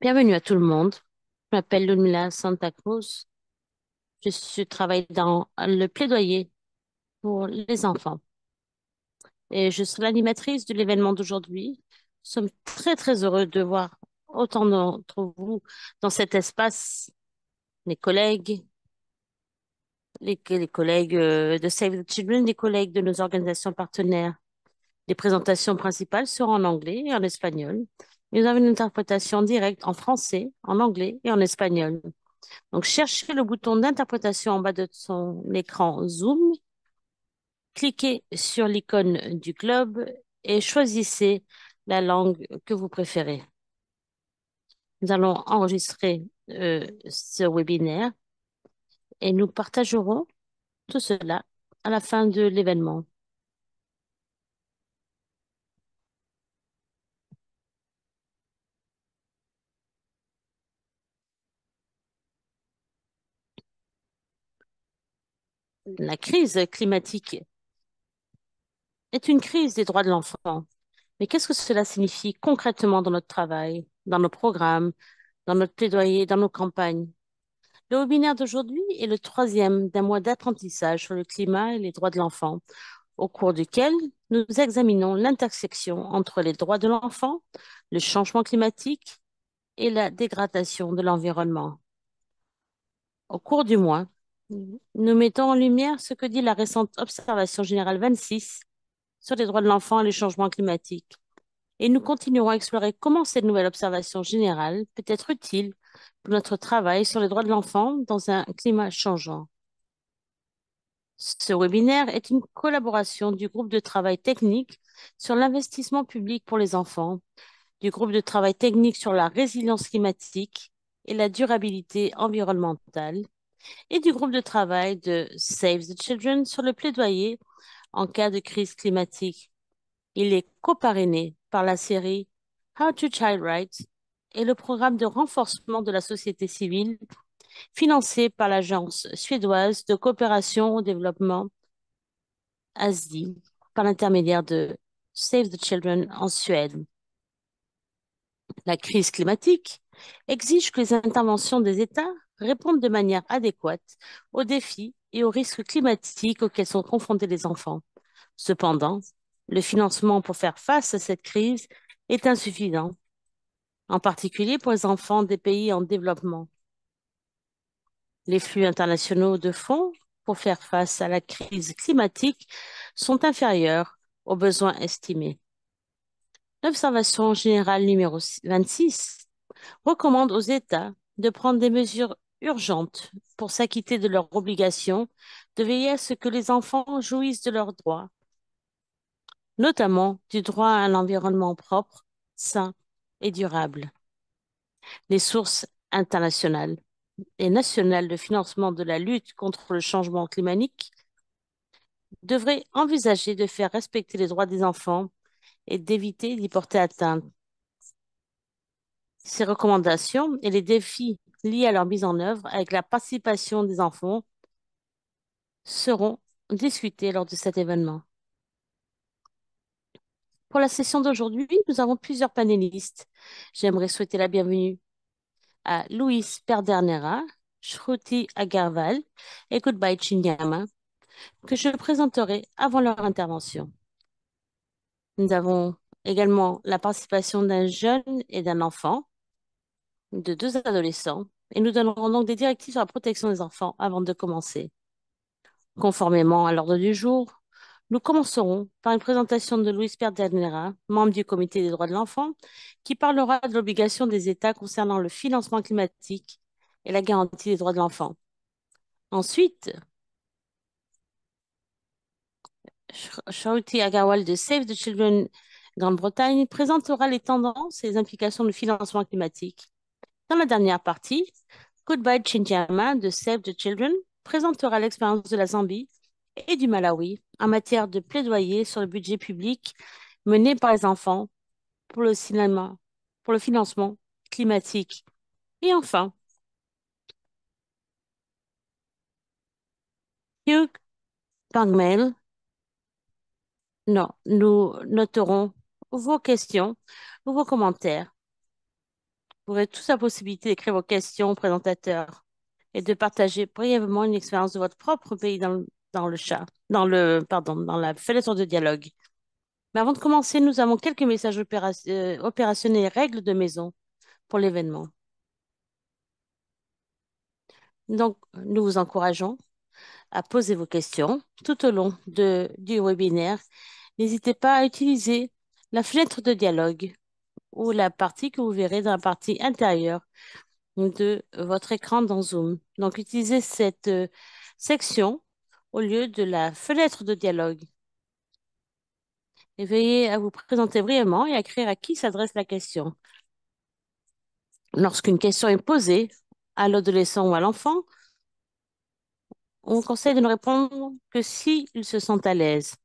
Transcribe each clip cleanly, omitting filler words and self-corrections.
Bienvenue à tout le monde. Je m'appelle Ludmila Santa Cruz. Je travaille dans le plaidoyer pour les enfants et je serai l'animatrice de l'événement d'aujourd'hui. Nous sommes très, très heureux de voir autant d'entre vous dans cet espace, les collègues, les collègues de Save the Children, les collègues de nos organisations partenaires. Les présentations principales seront en anglais et en espagnol. Nous avons une interprétation directe en français, en anglais et en espagnol. Donc, cherchez le bouton d'interprétation en bas de son écran Zoom, cliquez sur l'icône du globe et choisissez la langue que vous préférez. Nous allons enregistrer ce webinaire et nous partagerons tout cela à la fin de l'événement. La crise climatique est une crise des droits de l'enfant. Mais qu'est-ce que cela signifie concrètement dans notre travail, dans nos programmes, dans notre plaidoyer, dans nos campagnes? Le webinaire d'aujourd'hui est le troisième d'un mois d'apprentissage sur le climat et les droits de l'enfant, au cours duquel nous examinons l'intersection entre les droits de l'enfant, le changement climatique et la dégradation de l'environnement. Au cours du mois, nous mettons en lumière ce que dit la récente observation générale 26 sur les droits de l'enfant et le changement climatique. Et nous continuerons à explorer comment cette nouvelle observation générale peut être utile pour notre travail sur les droits de l'enfant dans un climat changeant. Ce webinaire est une collaboration du groupe de travail technique sur l'investissement public pour les enfants, du groupe de travail technique sur la résilience climatique et la durabilité environnementale, et du groupe de travail de Save the Children sur le plaidoyer en cas de crise climatique. Il est coparrainé par la série How to Child Rights et le programme de renforcement de la société civile financé par l'Agence suédoise de coopération au développement ASDI par l'intermédiaire de Save the Children en Suède. La crise climatique exige que les interventions des États répondent de manière adéquate aux défis et aux risques climatiques auxquels sont confrontés les enfants. Cependant, le financement pour faire face à cette crise est insuffisant, en particulier pour les enfants des pays en développement. Les flux internationaux de fonds pour faire face à la crise climatique sont inférieurs aux besoins estimés. L'observation générale numéro 26 recommande aux États de prendre des mesures urgentes pour s'acquitter de leur obligation de veiller à ce que les enfants jouissent de leurs droits, notamment du droit à un environnement propre, sain et durable. Les sources internationales et nationales de financement de la lutte contre le changement climatique devraient envisager de faire respecter les droits des enfants et d'éviter d'y porter atteinte. Ces recommandations et les défis liés à leur mise en œuvre avec la participation des enfants seront discutés lors de cet événement. Pour la session d'aujourd'hui, nous avons plusieurs panélistes. J'aimerais souhaiter la bienvenue à Luis Perdernera, Shruti Agarwal et Goodbye Chinyama, que je présenterai avant leur intervention. Nous avons également la participation d'un jeune et d'un enfant, de deux adolescents, et nous donnerons donc des directives sur la protection des enfants avant de commencer. Conformément à l'ordre du jour, nous commencerons par une présentation de Luis Perdernera, membre du Comité des droits de l'enfant, qui parlera de l'obligation des États concernant le financement climatique et la garantie des droits de l'enfant. Ensuite, Shruti Agarwal de Save the Children Grande-Bretagne présentera les tendances et les implications du financement climatique. Dans la dernière partie, Goodbye Chinchama de Save the Children présentera l'expérience de la Zambie et du Malawi en matière de plaidoyer sur le budget public mené par les enfants pour le cinéma, pour le financement climatique. Et enfin, Hugh Pangmel, non, nous noterons vos questions, vos commentaires Vous aurez tous la possibilité d'écrire vos questions au présentateur et de partager brièvement une expérience de votre propre pays dans la fenêtre de dialogue. Mais avant de commencer, nous avons quelques messages opérationnels et règles de maison pour l'événement. Donc, nous vous encourageons à poser vos questions tout au long du webinaire. N'hésitez pas à utiliser la fenêtre de dialogue ou la partie que vous verrez dans la partie intérieure de votre écran dans Zoom. Donc, utilisez cette section au lieu de la fenêtre de dialogue. Et veillez à vous présenter brièvement et à écrire à qui s'adresse la question. Lorsqu'une question est posée à l'adolescent ou à l'enfant, on vous conseille de ne répondre que s'ils se sentent à l'aise.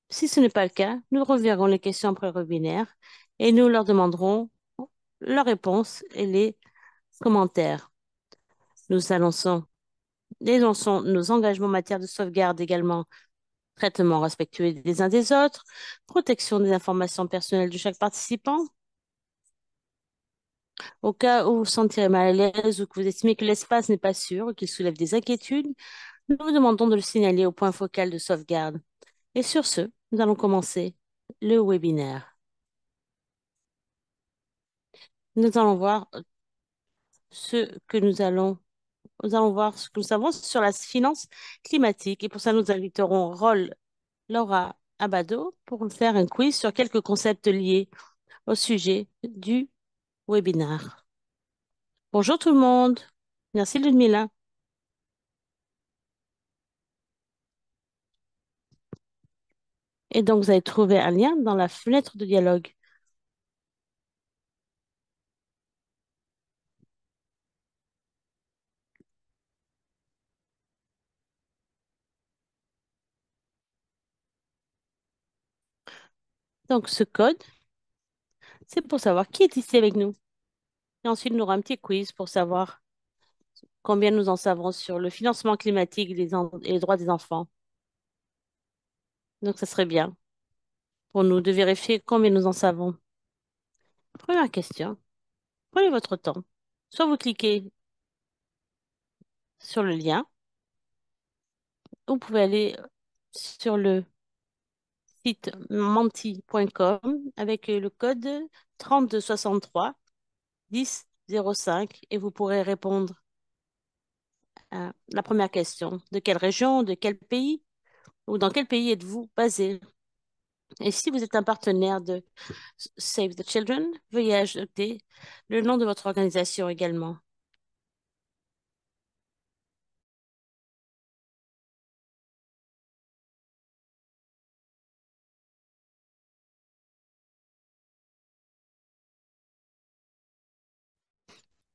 Si ce n'est pas le cas, nous reverrons les questions après le webinaire et nous leur demanderons leurs réponses et les commentaires. Nous annonçons, dénonçons nos engagements en matière de sauvegarde également, traitement respectueux des uns des autres, protection des informations personnelles de chaque participant. Au cas où vous vous sentirez mal à l'aise ou que vous estimez que l'espace n'est pas sûr ou qu'il soulève des inquiétudes, nous vous demandons de le signaler au point focal de sauvegarde. Et sur ce, nous allons commencer le webinaire. Nous allons voir ce que nous allons voir ce que nous savons sur la finance climatique. Et pour ça, nous inviterons Laura Abado pour nous faire un quiz sur quelques concepts liés au sujet du webinaire. Bonjour tout le monde. Merci Ludmila. Et donc, vous avez trouvé un lien dans la fenêtre de dialogue. Donc, ce code, c'est pour savoir qui est ici avec nous. Et ensuite, nous aurons un petit quiz pour savoir combien nous en savons sur le financement climatique et les droits des enfants. Donc, ça serait bien pour nous de vérifier combien nous en savons. Première question. Prenez votre temps. Soit vous cliquez sur le lien, ou vous pouvez aller sur le site menti.com avec le code 3263 10 05 et vous pourrez répondre à la première question. De quelle région, de quel pays ou dans quel pays êtes-vous basé? Et si vous êtes un partenaire de Save the Children, veuillez ajouter le nom de votre organisation également.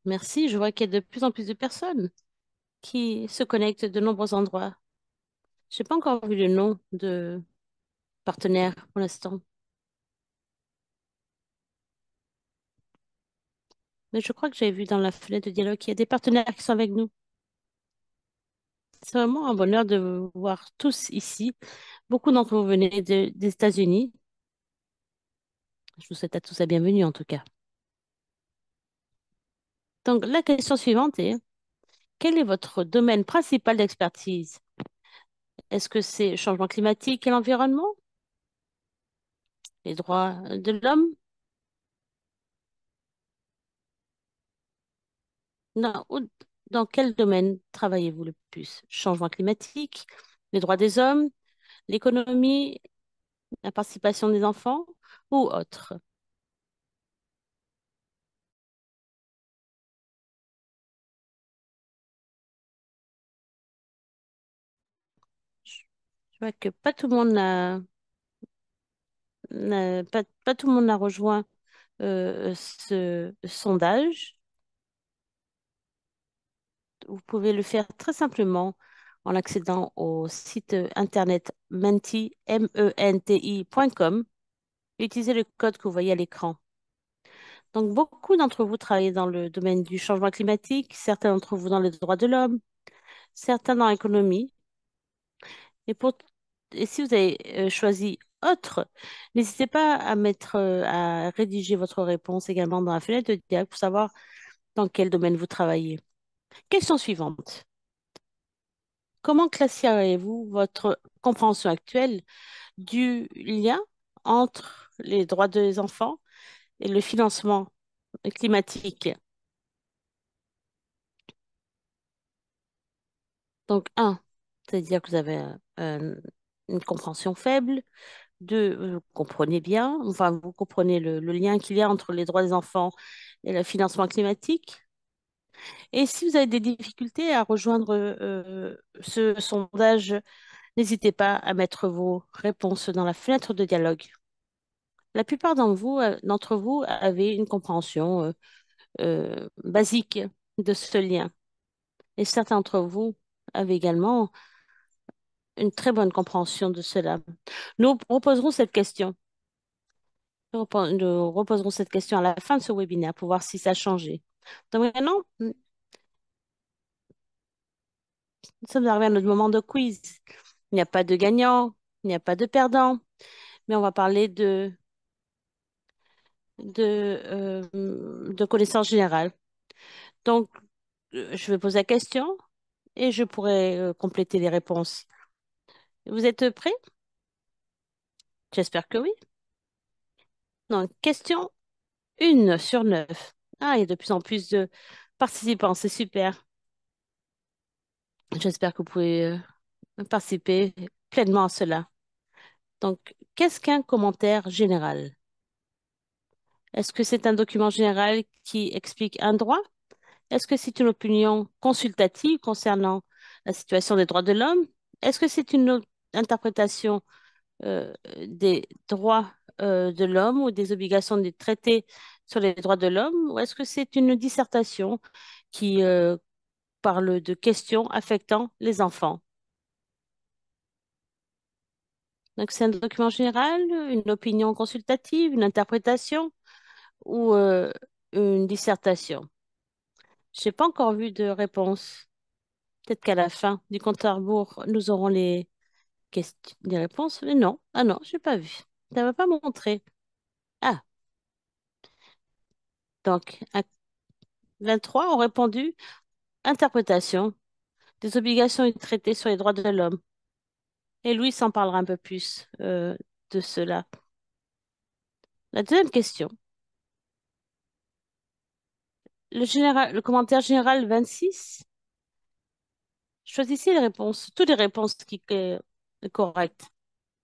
Merci, je vois qu'il y a de plus en plus de personnes qui se connectent de nombreux endroits. Je n'ai pas encore vu le nom de partenaire pour l'instant, mais je crois que j'avais vu dans la fenêtre de dialogue qu'il y a des partenaires qui sont avec nous. C'est vraiment un bonheur de vous voir tous ici. Beaucoup d'entre vous venez des États-Unis. Je vous souhaite à tous la bienvenue en tout cas. Donc, la question suivante est, quel est votre domaine principal d'expertise? Est-ce que c'est le changement climatique et l'environnement, les droits de l'homme? Non, dans quel domaine travaillez-vous le plus? Changement climatique, les droits des hommes, l'économie, la participation des enfants ou autre? Je je vois que pas tout le monde pas tout le monde n'a rejoint ce sondage. Vous pouvez le faire très simplement en accédant au site internet menti.com et utiliser le code que vous voyez à l'écran. Donc, beaucoup d'entre vous travaillez dans le domaine du changement climatique, certains d'entre vous dans les droits de l'homme, certains dans l'économie. Et, pour... et si vous avez choisi autres. N'hésitez pas à à rédiger votre réponse également dans la fenêtre de dialogue pour savoir dans quel domaine vous travaillez. Question suivante. Comment classifieriez-vous votre compréhension actuelle du lien entre les droits des enfants et le financement climatique? Donc, un, c'est-à-dire que vous avez une compréhension faible. Deux, vous comprenez bien, enfin, vous comprenez le lien qu'il y a entre les droits des enfants et le financement climatique. Et si vous avez des difficultés à rejoindre ce sondage, n'hésitez pas à mettre vos réponses dans la fenêtre de dialogue. La plupart d'entre vous avez une compréhension basique de ce lien. Et certains d'entre vous avaient également une très bonne compréhension de cela. Nous reposerons cette question. Nous reposerons cette question à la fin de ce webinaire pour voir si ça a changé. Donc maintenant, nous sommes arrivés à notre moment de quiz. Il n'y a pas de gagnant, il n'y a pas de perdant, mais on va parler de connaissances générales. Donc, je vais poser la question et je pourrai compléter les réponses. Vous êtes prêts? J'espère que oui. Donc, question 1 sur 9. Ah, il y a de plus en plus de participants, c'est super. J'espère que vous pouvez participer pleinement à cela. Donc, qu'est-ce qu'un commentaire général? Est-ce que c'est un document général qui explique un droit? Est-ce que c'est une opinion consultative concernant la situation des droits de l'homme? Est-ce que c'est une interprétation euh, des droits de l'homme ou des obligations des traités sur les droits de l'homme? Ou est-ce que c'est une dissertation qui parle de questions affectant les enfants? Donc, c'est un document général, une opinion consultative, une interprétation ou une dissertation? Je n'ai pas encore vu de réponse. Peut-être qu'à la fin du compte à rebours, nous aurons les réponses. Mais non, ah non, je n'ai pas vu. Ça ne m'a pas montré. Ah, donc 23 ont répondu interprétation des obligations et traités sur les droits de l'homme. Et Louis s'en parlera un peu plus de cela. La deuxième question. Le commentaire général 26. Choisissez les réponses, toutes les réponses qui sont correctes.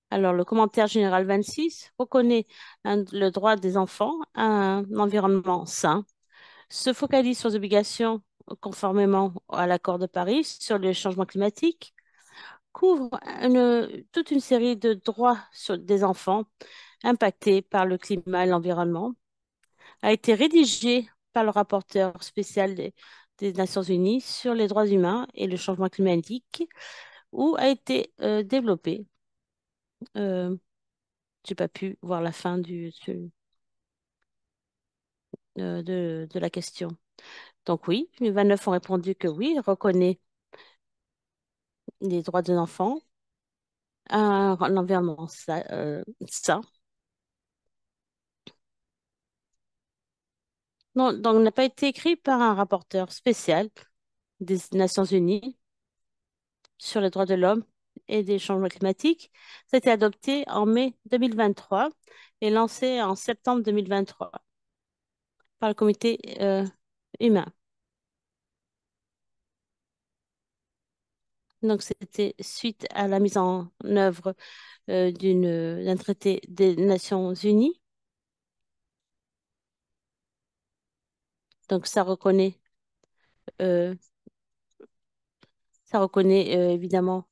Alors, le commentaire général 26 reconnaît le droit des enfants à un environnement sain, se focalise sur les obligations conformément à l'accord de Paris sur le changement climatique, couvre toute une série de droits des enfants impactés par le climat et l'environnement, a été rédigé par le rapporteur spécial des Nations Unies sur les droits humains et le changement climatique, ou a été développé. Euh, j'ai pas pu voir la fin de la question. Donc oui, les 29 ont répondu que oui, il reconnaît les droits des enfants, un environnement sain. Non, donc, n'a pas été écrit par un rapporteur spécial des Nations Unies sur les droits de l'homme et des changements climatiques. Ça a été adopté en mai 2023 et lancé en septembre 2023 par le comité humain. Donc, c'était suite à la mise en œuvre d'un traité des Nations Unies. Donc, euh, ça reconnaît évidemment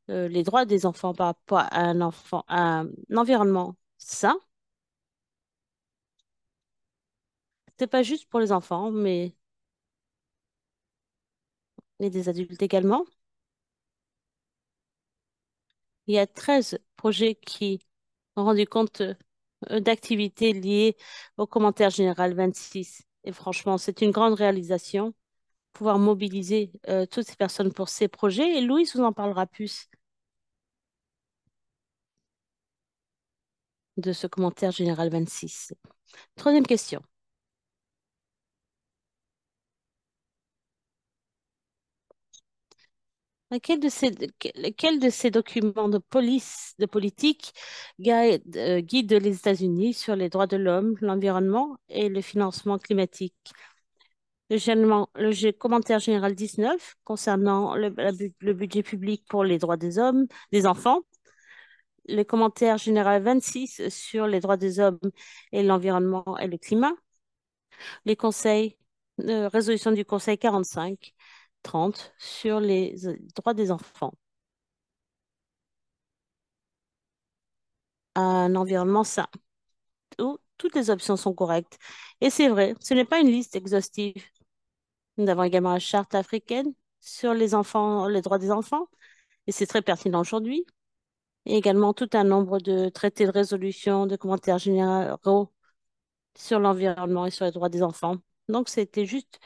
les droits des enfants par rapport à un environnement sain. C'est pas juste pour les enfants, mais des adultes également. Il y a 13 projets qui ont rendu compte d'activités liées au commentaire général 26. Et franchement, c'est une grande réalisation, pouvoir mobiliser toutes ces personnes pour ces projets. Et Louis vous en parlera plus. de ce commentaire général 26. Troisième question. Lequel de ces documents de police, de politique guide les États-Unis sur les droits de l'homme, l'environnement et le financement climatique? Commentaire général 19 concernant le budget public pour les droits des hommes, des enfants. Le commentaire général 26 sur les droits des hommes et l'environnement et le climat. Les conseils, résolution du Conseil 45-30 sur les droits des enfants. Un environnement sain, où toutes les options sont correctes. Et c'est vrai, ce n'est pas une liste exhaustive. Nous avons également la charte africaine sur les enfants, les droits des enfants, et c'est très pertinent aujourd'hui. Et également tout un nombre de traités de résolution, de commentaires généraux sur l'environnement et sur les droits des enfants. Donc, c'était juste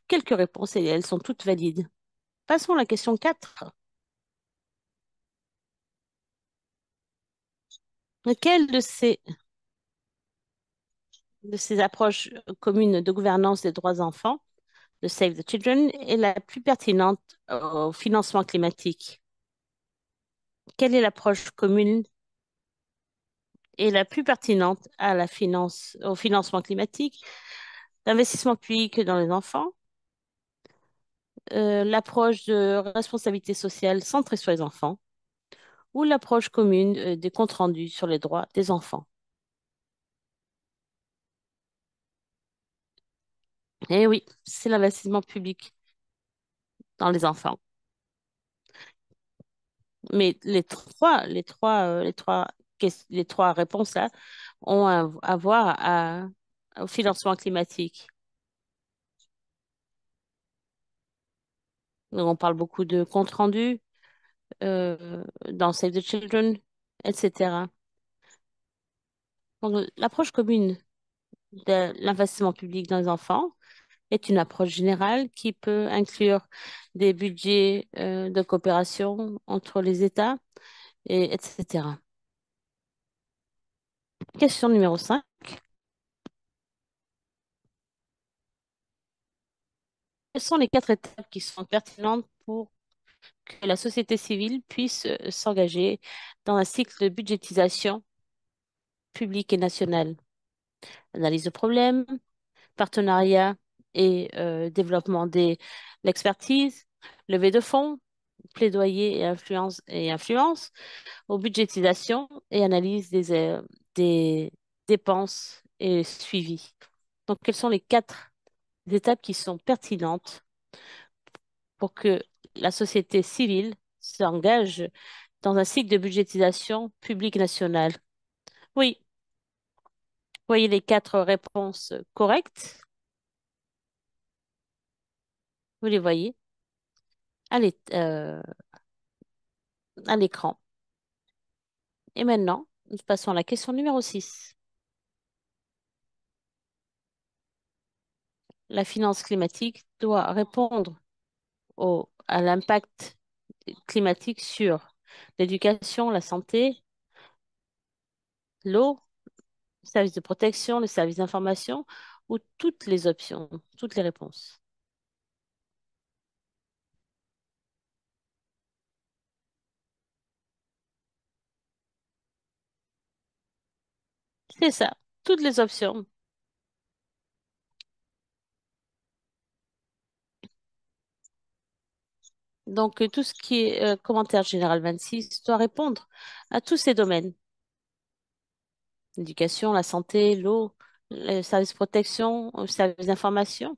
quelques réponses et elles sont toutes valides. Passons à la question 4. Lequel de ces approches communes de gouvernance des droits enfants, de Save the Children, est la plus pertinente au financement climatique? Quelle est l'approche commune et la plus pertinente à au financement climatique, l'investissement public dans les enfants, l'approche de responsabilité sociale centrée sur les enfants ou l'approche commune des comptes rendus sur les droits des enfants? Eh oui, c'est l'investissement public dans les enfants. Mais les trois réponses là ont à voir au financement climatique. Donc, on parle beaucoup de comptes rendus dans Save the Children, etc. Donc, l'approche commune de l'investissement public dans les enfants est une approche générale qui peut inclure des budgets de coopération entre les États, etc. Question numéro 5. Quelles sont les quatre étapes qui sont pertinentes pour que la société civile puisse s'engager dans un cycle de budgétisation publique et nationale? Analyse de problèmes, partenariat et développement de l'expertise, levée de fonds, plaidoyer et influence, aux budgétisation et analyse des dépenses et suivi. Donc, quelles sont les quatre étapes qui sont pertinentes pour que la société civile s'engage dans un cycle de budgétisation publique nationale? Oui, voyez les quatre réponses correctes. Vous les voyez à l'écran. Et maintenant, nous passons à la question numéro 6. La finance climatique doit répondre à l'impact climatique sur l'éducation, la santé, l'eau, le service de protection, le service d'information ou toutes les options, toutes les réponses. C'est ça, toutes les options. Donc, tout ce qui est commentaire général 26 doit répondre à tous ces domaines. L'éducation, la santé, l'eau, le service de protection, le service d'information.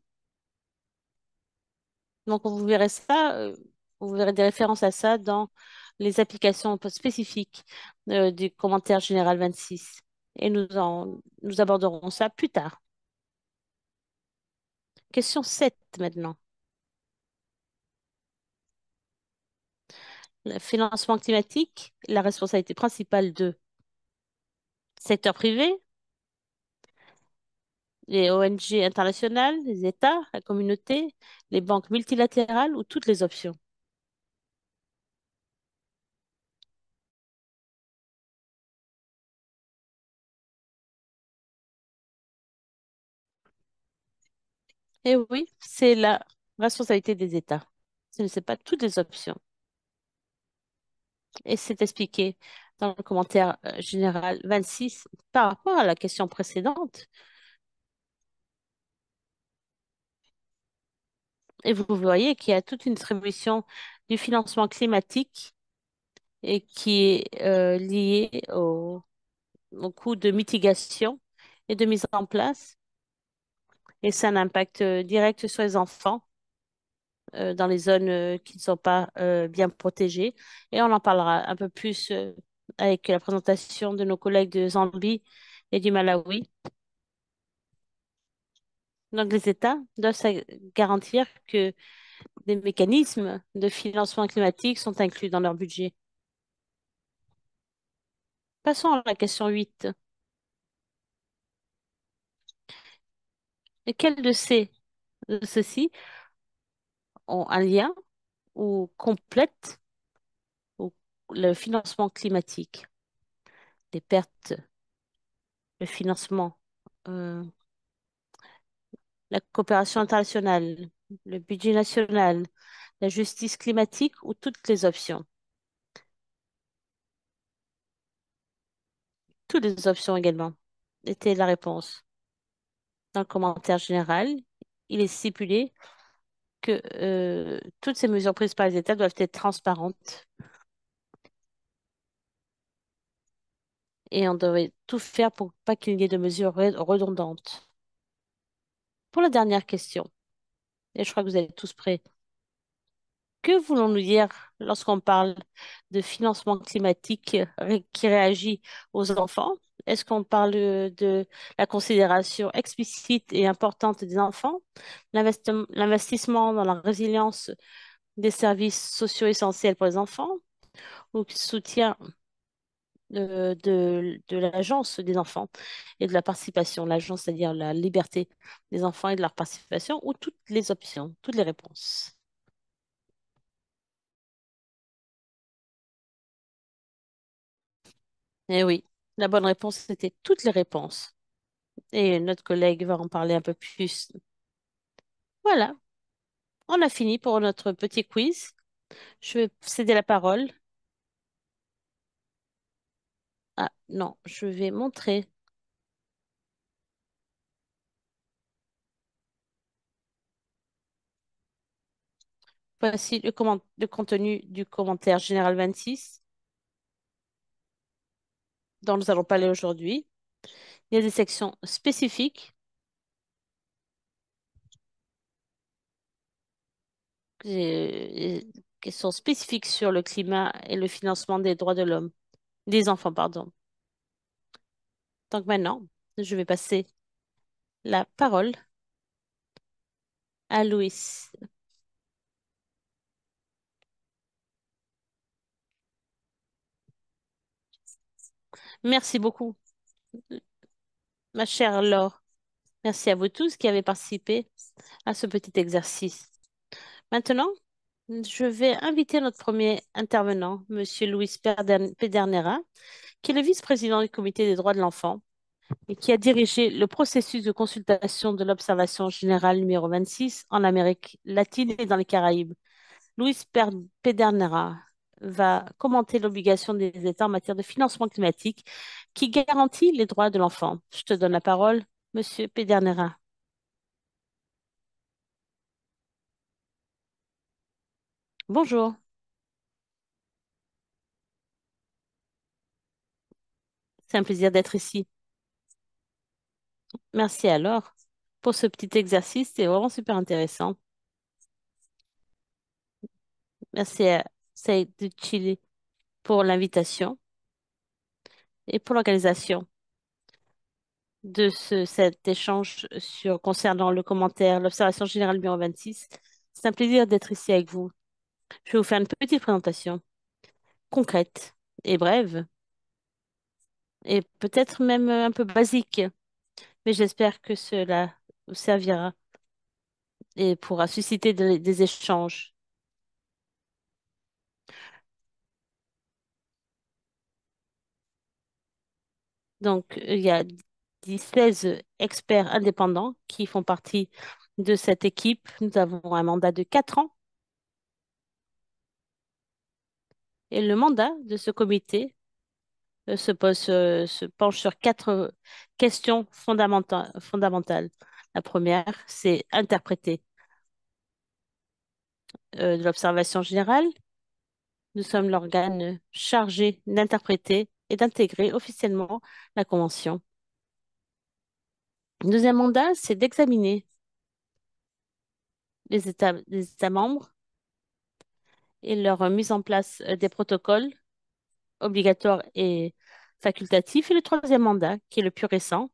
Donc, vous verrez des références à ça dans les applications un peu spécifiques du commentaire général 26. Et nous aborderons ça plus tard. Question 7 maintenant. Le financement climatique, la responsabilité principale de secteur privé, les ONG internationales, les États, la communauté, les banques multilatérales ou toutes les options. Et oui, c'est la responsabilité des États. Ce ne sont pas toutes les options. Et c'est expliqué dans le commentaire général 26 par rapport à la question précédente. Et vous voyez qu'il y a toute une distribution du financement climatique et qui est liée au coût de mitigation et de mise en place. Et ça a un impact direct sur les enfants dans les zones qui ne sont pas bien protégées. Et on en parlera un peu plus avec la présentation de nos collègues de Zambie et du Malawi. Donc, les États doivent garantir que des mécanismes de financement climatique sont inclus dans leur budget. Passons à la question 8. Lesquels de ceux-ci ont un lien ou complètent ou le financement climatique? Les pertes, le financement, euh, la coopération internationale, le budget national, la justice climatique ou toutes les options? Toutes les options également était la réponse. Dans le commentaire général, il est stipulé que toutes ces mesures prises par les États doivent être transparentes et on devrait tout faire pour pas qu'il y ait de mesures redondantes. Pour la dernière question, et je crois que vous êtes tous prêts, que voulons-nous dire lorsqu'on parle de financement climatique qui réagit aux enfants? Est-ce qu'on parle de la considération explicite et importante des enfants, l'investissement dans la résilience des services sociaux essentiels pour les enfants, ou soutien de l'agence des enfants et de la participation, l'agence, c'est-à-dire la liberté des enfants et de leur participation, ou toutes les options, toutes les réponses? Eh oui, la bonne réponse, c'était toutes les réponses. Et notre collègue va en parler un peu plus. Voilà, on a fini pour notre petit quiz. Je vais céder la parole. Ah non, je vais montrer. Voici le contenu du commentaire général 26 dont nous allons parler aujourd'hui. Il y a des sections spécifiques euh, qui sont spécifiques sur le climat et le financement des droits de l'homme, des enfants, pardon. Donc maintenant, je vais passer la parole à Louis. Merci beaucoup, ma chère Laure. Merci à vous tous qui avez participé à ce petit exercice. Maintenant, je vais inviter notre premier intervenant, Monsieur Luis Pedernera, qui est le vice-président du Comité des droits de l'enfant et qui a dirigé le processus de consultation de l'observation générale numéro 26 en Amérique latine et dans les Caraïbes. Pedernera va commenter l'obligation des États en matière de financement climatique qui garantit les droits de l'enfant. Je te donne la parole, Monsieur Pedernera. Bonjour, c'est un plaisir d'être ici. Merci alors pour ce petit exercice, c'est vraiment super intéressant. Merci à Saïd de Chili pour l'invitation et pour l'organisation de cet échange concernant le commentaire, l'observation générale numéro 26. C'est un plaisir d'être ici avec vous. Je vais vous faire une petite présentation concrète et brève et peut-être même un peu basique, mais j'espère que cela vous servira et pourra susciter des échanges. Donc, il y a 16 experts indépendants qui font partie de cette équipe, nous avons un mandat de 4 ans et le mandat de ce comité se penche sur 4 questions fondamentales. La première, c'est interpréter de l'observation générale. Nous sommes l'organe chargé d'interpréter et d'intégrer officiellement la Convention. Le deuxième mandat, c'est d'examiner les États membres et leur mise en place des protocoles obligatoires et facultatifs. Et le troisième mandat, qui est le plus récent,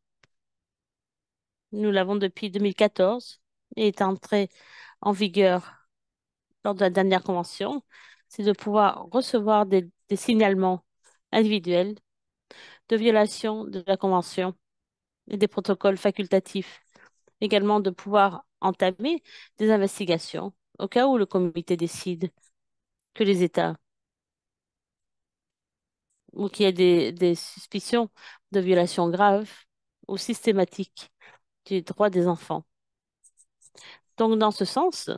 nous l'avons depuis 2014 et est entré en vigueur lors de la dernière convention, c'est de pouvoir recevoir des signalements individuels de violation de la convention et des protocoles facultatifs. Également de pouvoir entamer des investigations au cas où le comité décide que les États ou qu'il y ait des suspicions de violations graves ou systématiques des droits des enfants. Donc, dans ce sens,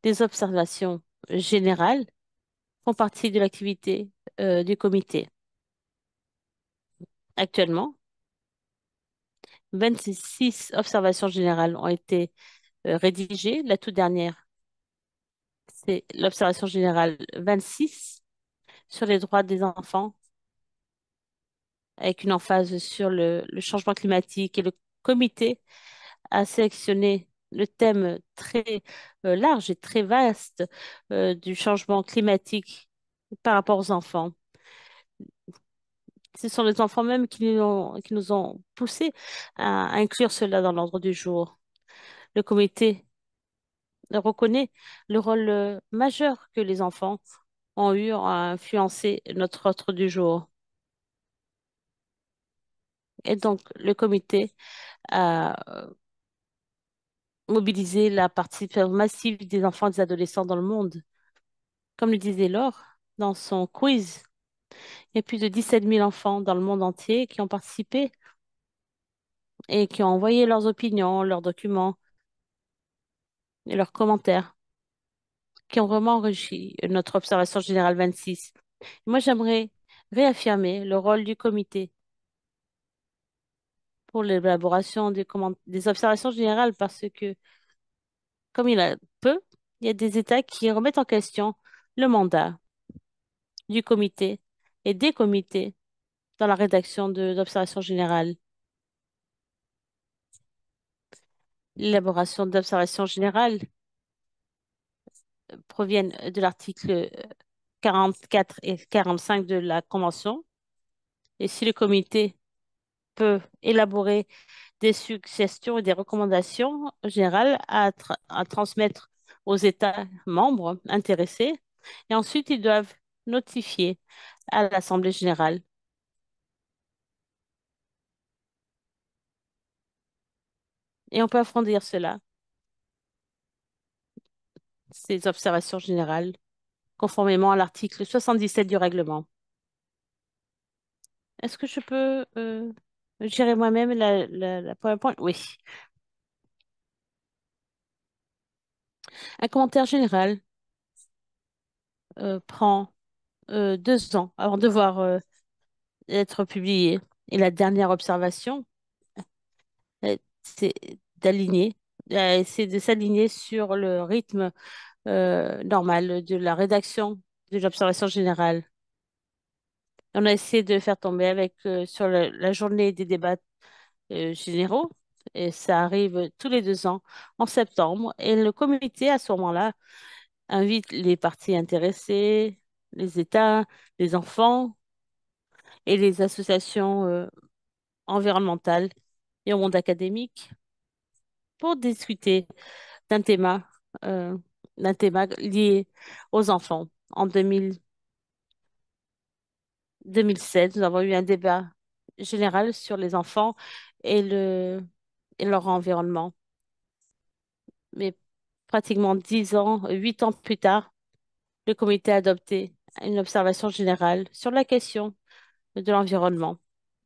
des observations générales font partie de l'activité du comité. Actuellement, 26 observations générales ont été rédigées. La toute dernière, c'est l'observation générale 26 sur les droits des enfants, avec une emphase sur le changement climatique. Et le comité a sélectionné le thème très large et très vaste du changement climatique par rapport aux enfants. Ce sont les enfants même qui nous ont poussés à inclure cela dans l'ordre du jour. Le comité reconnaît le rôle majeur que les enfants ont eu à influencer notre ordre du jour. Et donc, le comité a mobilisé la participation massive des enfants et des adolescents dans le monde. Comme le disait Laure dans son quiz, il y a plus de 17 000 enfants dans le monde entier qui ont participé et qui ont envoyé leurs opinions, leurs documents et leurs commentaires, qui ont vraiment enrichi notre observation générale 26. Moi, j'aimerais réaffirmer le rôle du comité pour l'élaboration des observations générales parce que, comme il a peu, il y a des États qui remettent en question le mandat du comité et des comités dans la rédaction d'observations générales. L'élaboration d'observations générales proviennent de l'article 44 et 45 de la Convention. Et si le comité peut élaborer des suggestions et des recommandations générales à transmettre aux États membres intéressés, et ensuite ils doivent notifier à l'Assemblée générale. Et on peut approfondir cela, ces observations générales, conformément à l'article 77 du règlement. Est-ce que je peux gérer moi-même la PowerPoint? Oui. Un commentaire général prend 2 ans avant de voir être publié. Et la dernière observation, c'est c'est de s'aligner sur le rythme normal de la rédaction de l'observation générale. On a essayé de faire tomber sur la journée des débats généraux, et ça arrive tous les 2 ans en septembre. Et le comité, à ce moment-là, invite les parties intéressées, les États, les enfants et les associations environnementales et au monde académique pour discuter d'un thème, euh, d'un thème lié aux enfants. En 2007, nous avons eu un débat général sur les enfants et et leur environnement. Mais pratiquement 10 ans, 8 ans plus tard, le comité a adopté une observation générale sur la question de l'environnement.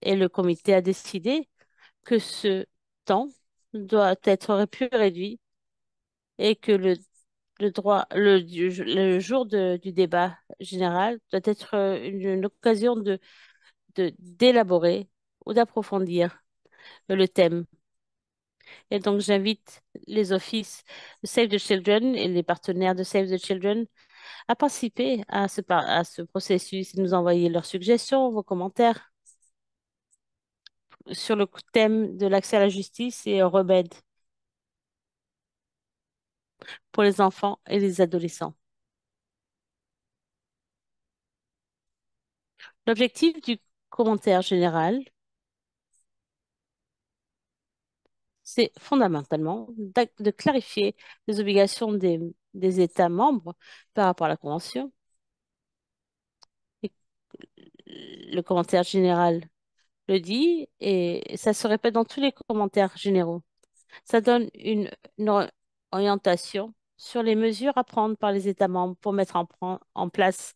Et le comité a décidé que ce temps doit être plus réduit et que le jour du débat général doit être une occasion d'élaborer ou d'approfondir le thème. Et donc, j'invite les offices de Save the Children et les partenaires de Save the Children à participer à ce processus et nous envoyer leurs suggestions, vos commentaires sur le thème de l'accès à la justice et aux remèdes pour les enfants et les adolescents. L'objectif du commentaire général, c'est fondamentalement de clarifier les obligations des États membres par rapport à la Convention. Et le commentaire général le dit et ça se répète dans tous les commentaires généraux. Ça donne une orientation sur les mesures à prendre par les États membres pour mettre en place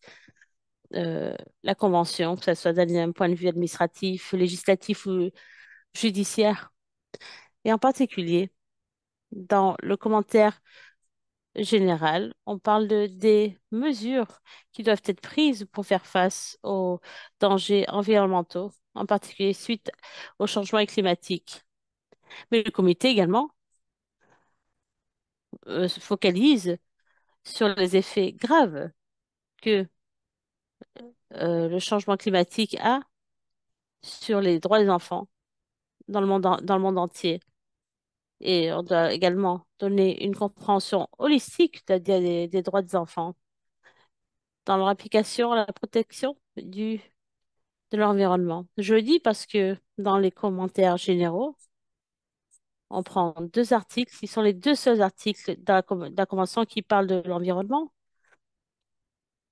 la Convention, que ce soit d'un point de vue administratif, législatif ou judiciaire. Et en particulier, dans le commentaire général, on parle des mesures qui doivent être prises pour faire face aux dangers environnementaux, en particulier suite au changement climatique. Mais le comité également se focalise sur les effets graves que le changement climatique a sur les droits des enfants dans le monde entier. Et on doit également donner une compréhension holistique, c'est-à-dire des droits des enfants dans leur application à la protection de l'environnement. Je le dis parce que dans les commentaires généraux, on prend deux articles qui sont les deux seuls articles de la Convention qui parlent de l'environnement.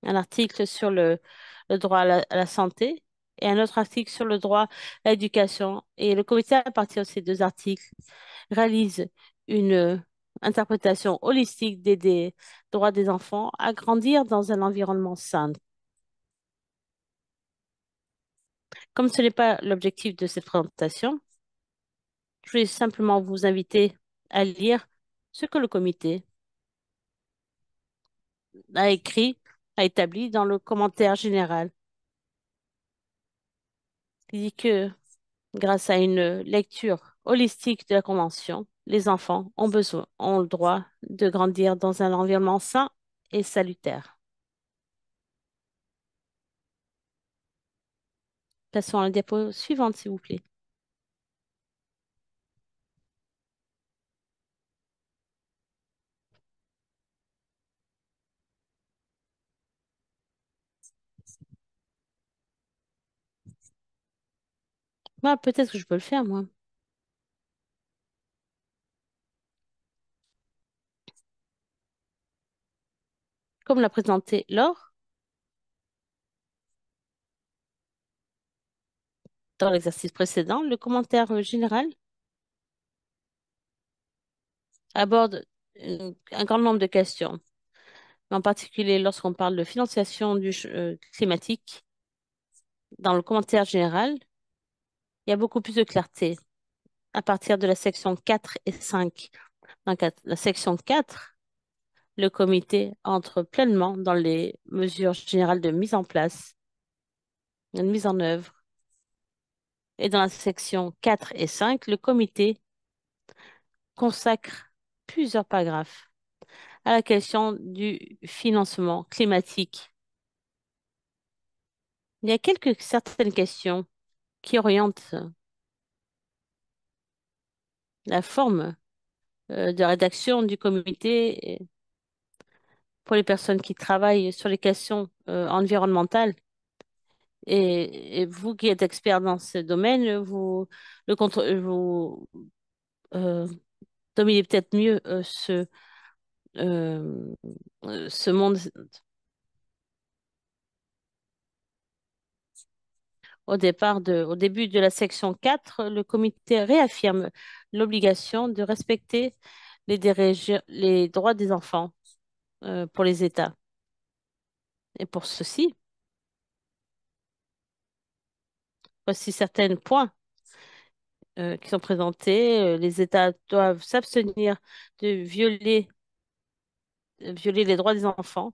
Un article sur le droit à la santé et un autre article sur le droit à l'éducation. Et le comité, à partir de ces deux articles, réalise une interprétation holistique des droits des enfants à grandir dans un environnement sain. Comme ce n'est pas l'objectif de cette présentation, je vais simplement vous inviter à lire ce que le comité a écrit, a établi dans le commentaire général. Il dit que grâce à une lecture holistique de la Convention, les enfants ont le droit de grandir dans un environnement sain et salutaire. Passons à la diapo suivante, s'il vous plaît. Moi, peut-être que je peux le faire, moi. Comme l'a présenté Laure dans l'exercice précédent, le commentaire général aborde un grand nombre de questions, en particulier lorsqu'on parle de financiation climatique. Dans le commentaire général, il y a beaucoup plus de clarté à partir de la section 4 et 5. Dans la section 4, le comité entre pleinement dans les mesures générales de mise en place, de mise en œuvre. Et dans la section 4 et 5, le comité consacre plusieurs paragraphes à la question du financement climatique. Il y a certaines questions qui orientent la forme de rédaction du comité pour les personnes qui travaillent sur les questions environnementales. Et vous qui êtes expert dans ce domaine, vous euh, dominez peut-être mieux euh, ce monde. Au début de la section 4, le comité réaffirme l'obligation de respecter les droits des enfants pour les États. Et pour ceci, voici certains points qui sont présentés. Les États doivent s'abstenir de violer les droits des enfants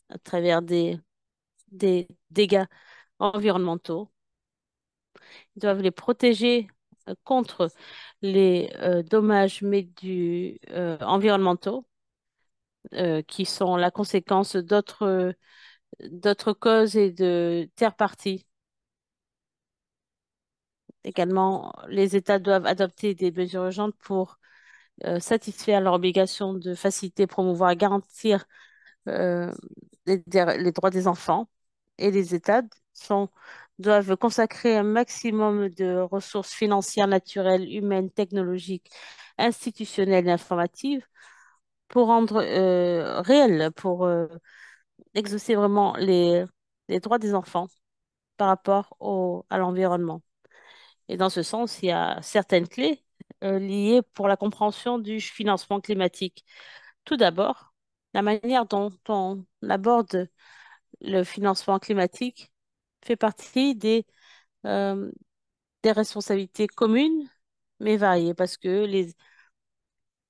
à travers des dégâts environnementaux. Ils doivent les protéger contre les dommages environnementaux qui sont la conséquence d'autres causes et de tiers parties. Également, les États doivent adopter des mesures urgentes pour satisfaire leur obligation de faciliter, promouvoir et garantir euh, les droits des enfants. Et les États doivent consacrer un maximum de ressources financières, naturelles, humaines, technologiques, institutionnelles et informatives pour rendre réel, pour exaucer vraiment les droits des enfants par rapport à l'environnement. Et dans ce sens, il y a certaines clés liées pour la compréhension du financement climatique. Tout d'abord, la manière dont on aborde le financement climatique fait partie euh, des responsabilités communes, mais variées, parce que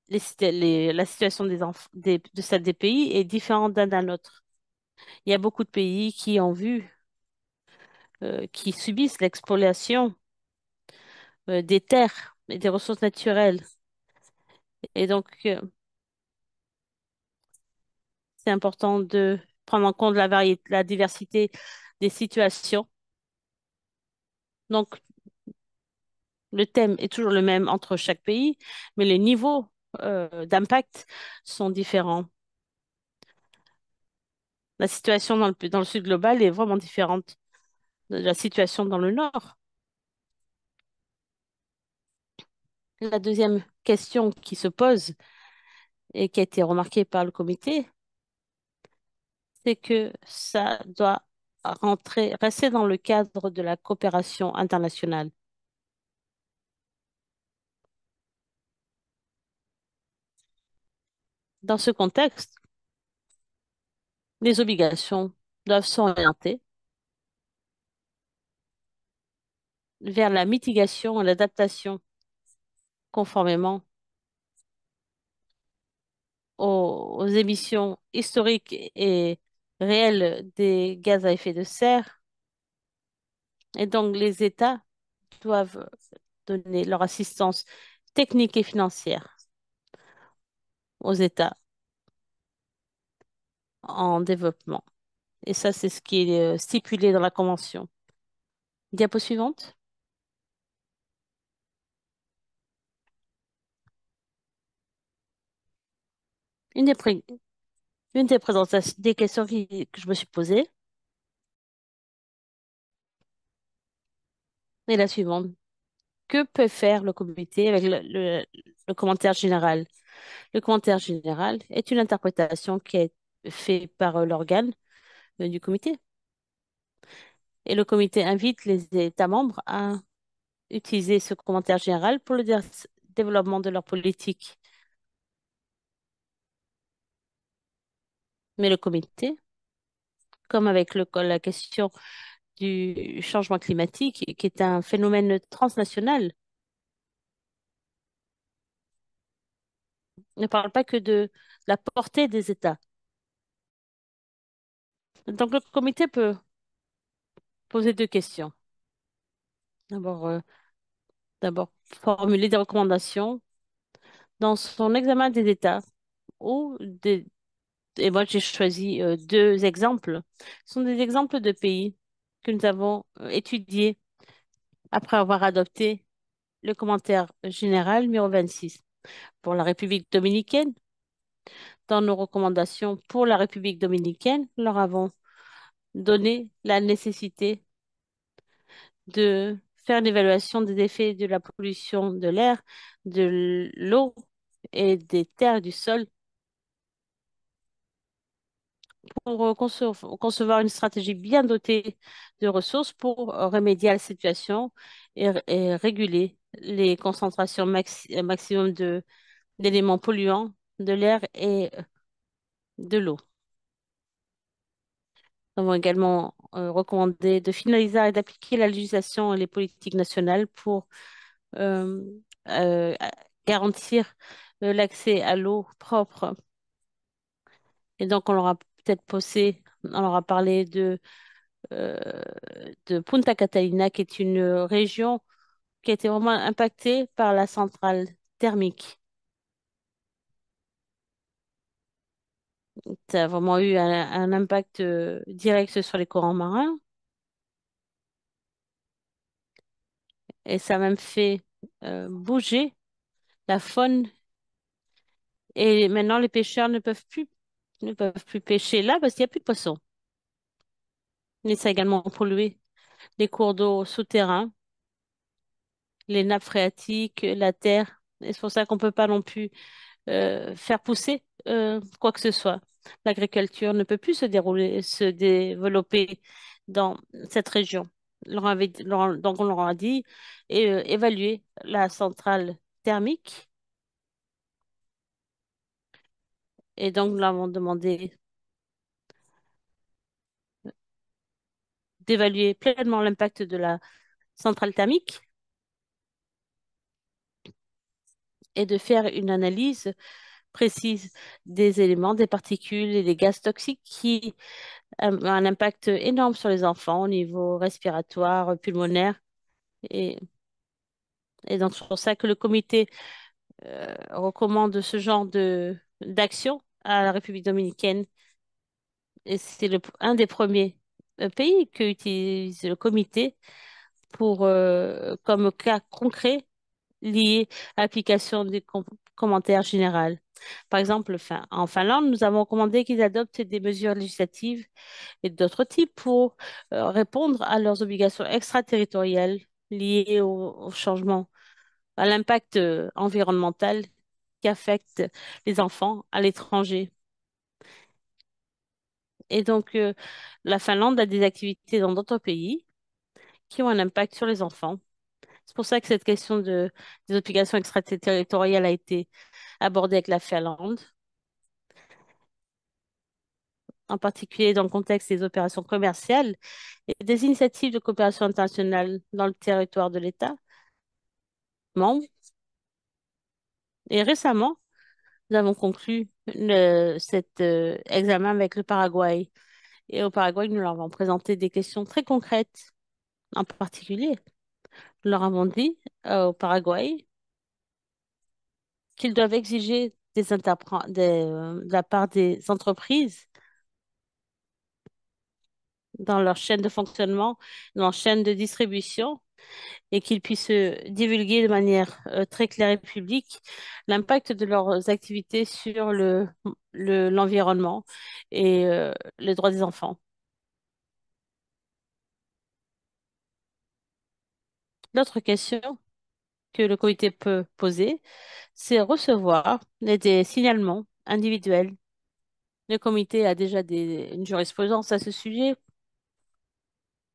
la situation de celle des pays est différente d'un à l'autre. Il y a beaucoup de pays qui ont vu, qui subissent l'expoliation des terres et des ressources naturelles. Et donc, c'est important de prendre en compte la diversité des situations. Donc, le thème est toujours le même entre chaque pays, mais les niveaux d'impact sont différents. La situation dans le sud global est vraiment différente de la situation dans le nord. La deuxième question qui se pose et qui a été remarquée par le comité, c'est que ça doit rester dans le cadre de la coopération internationale. Dans ce contexte, les obligations doivent s'orienter vers la mitigation et l'adaptation conformément aux émissions historiques et réelles des gaz à effet de serre. Et donc, les États doivent donner leur assistance technique et financière aux États en développement. Et ça, c'est ce qui est stipulé dans la Convention. Diapo suivante. Une des, pré- une des présentations, des questions que je me suis posées est la suivante. Que peut faire le comité avec le commentaire général? Le commentaire général est une interprétation qui est faite par l'organe du comité. Et le comité invite les États membres à utiliser ce commentaire général pour le développement de leur politique. Mais le comité, comme avec la question du changement climatique, qui est un phénomène transnational, ne parle pas que de la portée des États. Donc le comité peut poser deux questions. D'abord, d'abord formuler des recommandations dans son examen des États ou des et moi j'ai choisi deux exemples. Ce sont des exemples de pays que nous avons étudiés après avoir adopté le commentaire général numéro 26. Pour la République dominicaine, dans nos recommandations pour la République dominicaine, nous leur avons donné la nécessité de faire une évaluation des effets de la pollution de l'air, de l'eau et des terres et du sol pour concevoir une stratégie bien dotée de ressources pour remédier à la situation et réguler les concentrations maximum d'éléments polluants de l'air et de l'eau. Nous avons également recommandé de finaliser et d'appliquer la législation et les politiques nationales pour euh, euh, garantir l'accès à l'eau propre. Et donc, on leur a peut-être on leur a parlé euh, de Punta Catalina, qui est une région qui a été vraiment impactée par la centrale thermique. Ça a vraiment eu un impact direct sur les courants marins et ça a même fait bouger la faune. Et maintenant, les pêcheurs ne peuvent plus pêcher là parce qu'il n'y a plus de poissons. Mais ça a également pollué les cours d'eau souterrains, les nappes phréatiques, la terre. Et c'est pour ça qu'on ne peut pas non plus faire pousser quoi que ce soit. L'agriculture ne peut plus se développer dans cette région. Donc on leur a dit évaluer la centrale thermique et donc nous leur avons demandé d'évaluer pleinement l'impact de la centrale thermique et de faire une analyse précise des éléments, des particules et des gaz toxiques qui ont un impact énorme sur les enfants au niveau respiratoire, pulmonaire. Et, et donc, c'est pour ça que le comité recommande ce genre d'action à la République dominicaine. Et c'est un des premiers pays que utilise le comité pour, comme cas concret lié à l'application des commentaires généraux. Par exemple, en Finlande, nous avons recommandé qu'ils adoptent des mesures législatives et d'autres types pour répondre à leurs obligations extraterritoriales liées au changement, à l'impact environnemental qui affecte les enfants à l'étranger. Et donc, la Finlande a des activités dans d'autres pays qui ont un impact sur les enfants. C'est pour ça que cette question des obligations extraterritoriales a été abordée avec la Finlande, en particulier dans le contexte des opérations commerciales et des initiatives de coopération internationale dans le territoire de l'État membre. Et récemment, nous avons conclu cet examen avec le Paraguay. Et au Paraguay, nous leur avons présenté des questions très concrètes. En particulier, nous leur avons dit au Paraguay qu'ils doivent exiger de la part des entreprises dans leur chaîne de fonctionnement, dans leur chaîne de distribution, et qu'ils puissent divulguer de manière très claire et publique l'impact de leurs activités sur l'environnement et les droits des enfants. L'autre question que le comité peut poser, c'est recevoir des signalements individuels. Le comité a déjà une jurisprudence à ce sujet.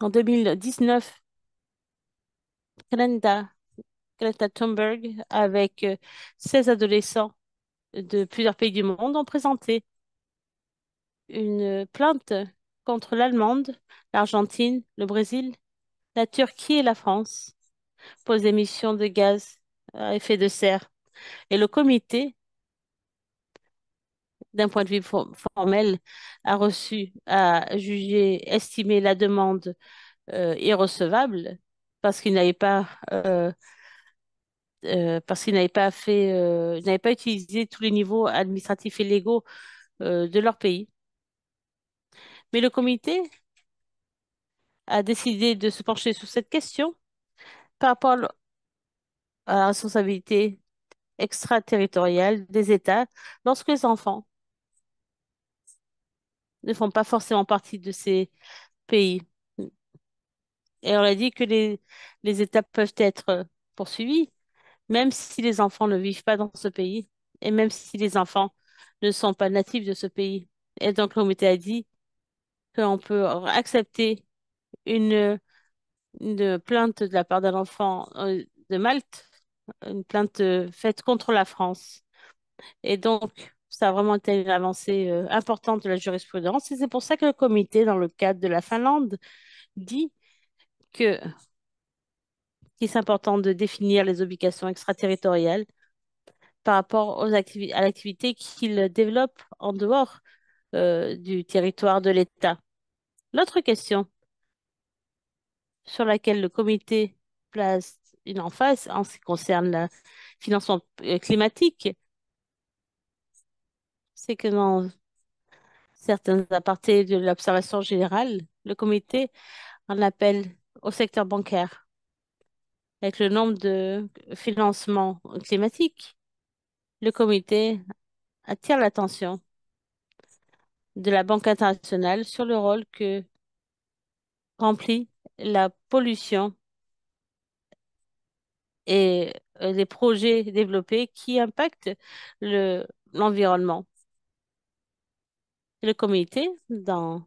En 2019, Greta, Greta Thunberg, avec 16 adolescents de plusieurs pays du monde, ont présenté une plainte contre l'Allemande, l'Argentine, le Brésil, la Turquie et la France pour les émissions de gaz à effet de serre. Et le comité, d'un point de vue formel, a jugé, estimé la demande irrecevable parce qu'il n'avait pas, il n'avait pas utilisé tous les niveaux administratifs et légaux de leur pays. Mais le comité a décidé de se pencher sur cette question par rapport à la responsabilité extraterritoriale des États lorsque les enfants ne font pas forcément partie de ces pays. Et on a dit que les États peuvent être poursuivis, même si les enfants ne vivent pas dans ce pays et même si les enfants ne sont pas natifs de ce pays. Et donc, le comité a dit qu'on peut accepter une, une plainte de la part d'un enfant de Malte, une plainte faite contre la France. Et donc, Ça a vraiment été une avancée importante de la jurisprudence et c'est pour ça que le comité, dans le cadre de la Finlande, dit que qu'il est important de définir les obligations extraterritoriales par rapport à l'activité qu'ils développent en dehors du territoire de l'État. L'autre question sur laquelle le comité place une emphase en ce qui concerne le financement climatique, c'est que dans certains apartés de l'observation générale, le comité en appelle au secteur bancaire avec le nombre de financements climatiques. Le comité attire l'attention de la Banque internationale sur le rôle que remplit la pollution et les projets développés qui impactent l'environnement. Le comité, dans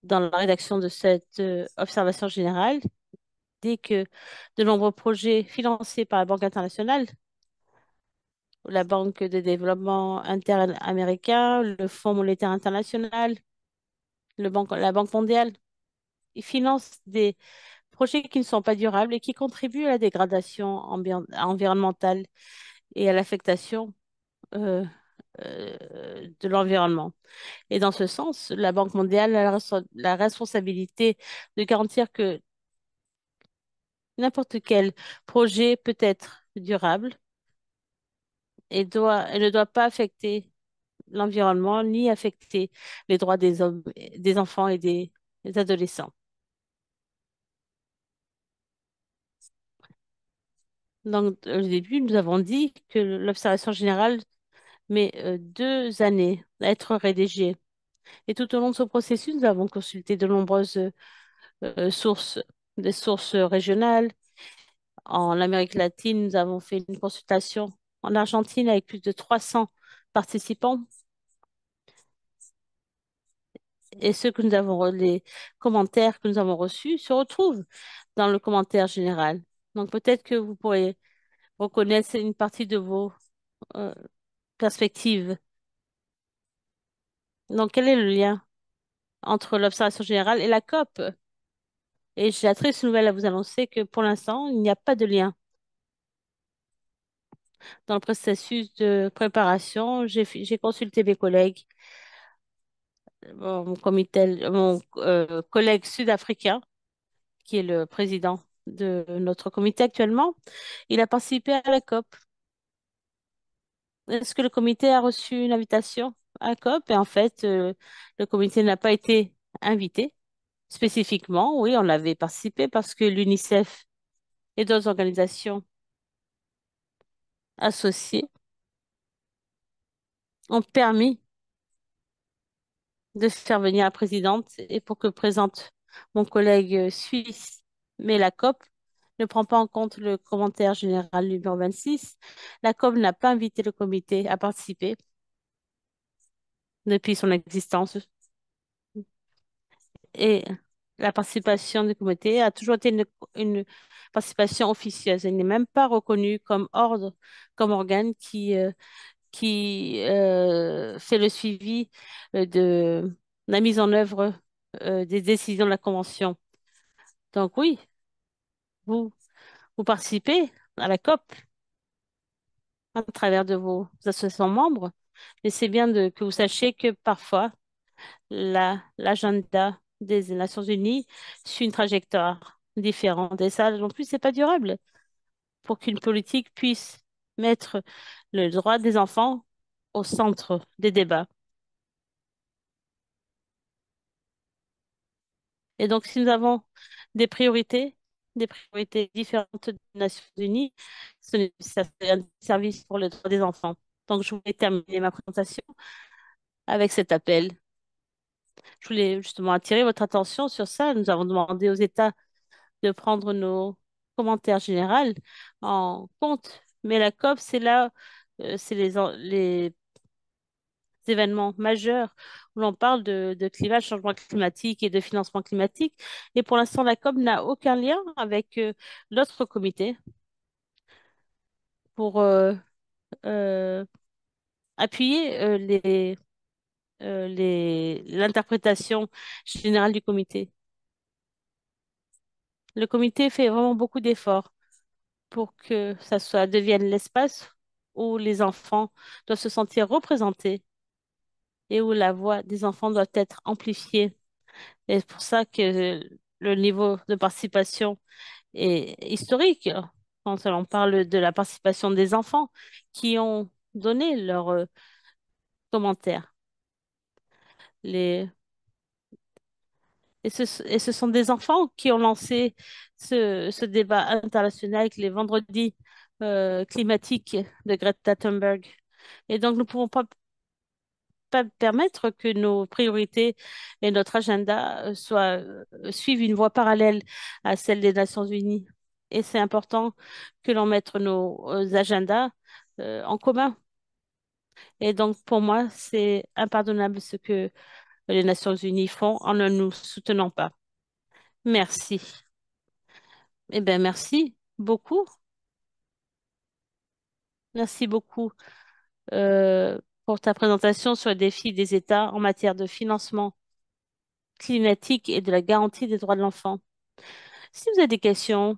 la rédaction de cette observation générale, dit que de nombreux projets financés par la Banque internationale, la Banque de développement interaméricain, le Fonds monétaire international, la Banque mondiale, ils financent des projets qui ne sont pas durables et qui contribuent à la dégradation environnementale et à l'affectation de l'environnement. Et dans ce sens, la Banque mondiale a la responsabilité de garantir que n'importe quel projet peut être durable et ne doit pas affecter l'environnement ni affecter les droits des hommes, des enfants et des adolescents. Donc, au début, nous avons dit que l'observation générale met 2 années à être rédigée. Et tout au long de ce processus, nous avons consulté de nombreuses sources, des sources régionales. En Amérique latine, nous avons fait une consultation en Argentine avec plus de 300 participants. Et les commentaires que nous avons reçus se retrouvent dans le commentaire général. Donc peut-être que vous pourrez reconnaître une partie de vos euh, perspectives. Donc quel est le lien entre l'observation générale et la COP? Et j'ai la triste nouvelle à vous annoncer que pour l'instant, il n'y a pas de lien. Dans le processus de préparation, j'ai consulté mes collègues, mon collègue sud-africain, qui est le président de notre comité actuellement. Il a participé à la COP. Est-ce que le comité a reçu une invitation à la COP? Et en fait, le comité n'a pas été invité spécifiquement. Oui, on avait participé parce que l'UNICEF et d'autres organisations associées ont permis de faire venir la présidente et pour que présente mon collègue suisse. Mais la COP ne prend pas en compte le commentaire général numéro 26. La COP n'a pas invité le comité à participer depuis son existence. Et la participation du comité a toujours été une participation officieuse. Elle n'est même pas reconnue comme ordre, comme organe qui fait le suivi de la mise en œuvre des décisions de la Convention. Donc oui, vous, vous participez à la COP à travers de vos associations membres, mais c'est bien que vous sachiez que parfois, l'agenda des Nations Unies suit une trajectoire différente. Et ça, en plus, c'est pas durable pour qu'une politique puisse mettre le droit des enfants au centre des débats. Et donc, si nous avons des des priorités différentes des Nations Unies, ça c'est un service pour le droit des enfants. Donc, je voulais terminer ma présentation avec cet appel. Je voulais justement attirer votre attention sur ça. Nous avons demandé aux États de prendre nos commentaires généraux en compte. Mais la COP, c'est là, c'est les événements majeurs où l'on parle de climat, changement climatique et de financement climatique. Et pour l'instant, la COP n'a aucun lien avec l'autre comité pour appuyer l'interprétation générale du comité. Le comité fait vraiment beaucoup d'efforts pour que devienne l'espace où les enfants doivent se sentir représentés et où la voix des enfants doit être amplifiée. Et c'est pour ça que le niveau de participation est historique. Quand on parle de la participation des enfants qui ont donné leurs commentaires. Les... et ce sont des enfants qui ont lancé ce débat international avec les vendredis climatiques de Greta Thunberg. Et donc, nous ne pouvons pas permettre que nos priorités et notre agenda suivent une voie parallèle à celle des Nations Unies. Et c'est important que l'on mette nos agendas en commun. Et donc, pour moi, c'est impardonnable ce que les Nations Unies font en ne nous soutenant pas. Merci. Eh bien, merci beaucoup. Merci beaucoup pour ta présentation sur les défis des États en matière de financement climatique et de la garantie des droits de l'enfant. Si vous avez des questions,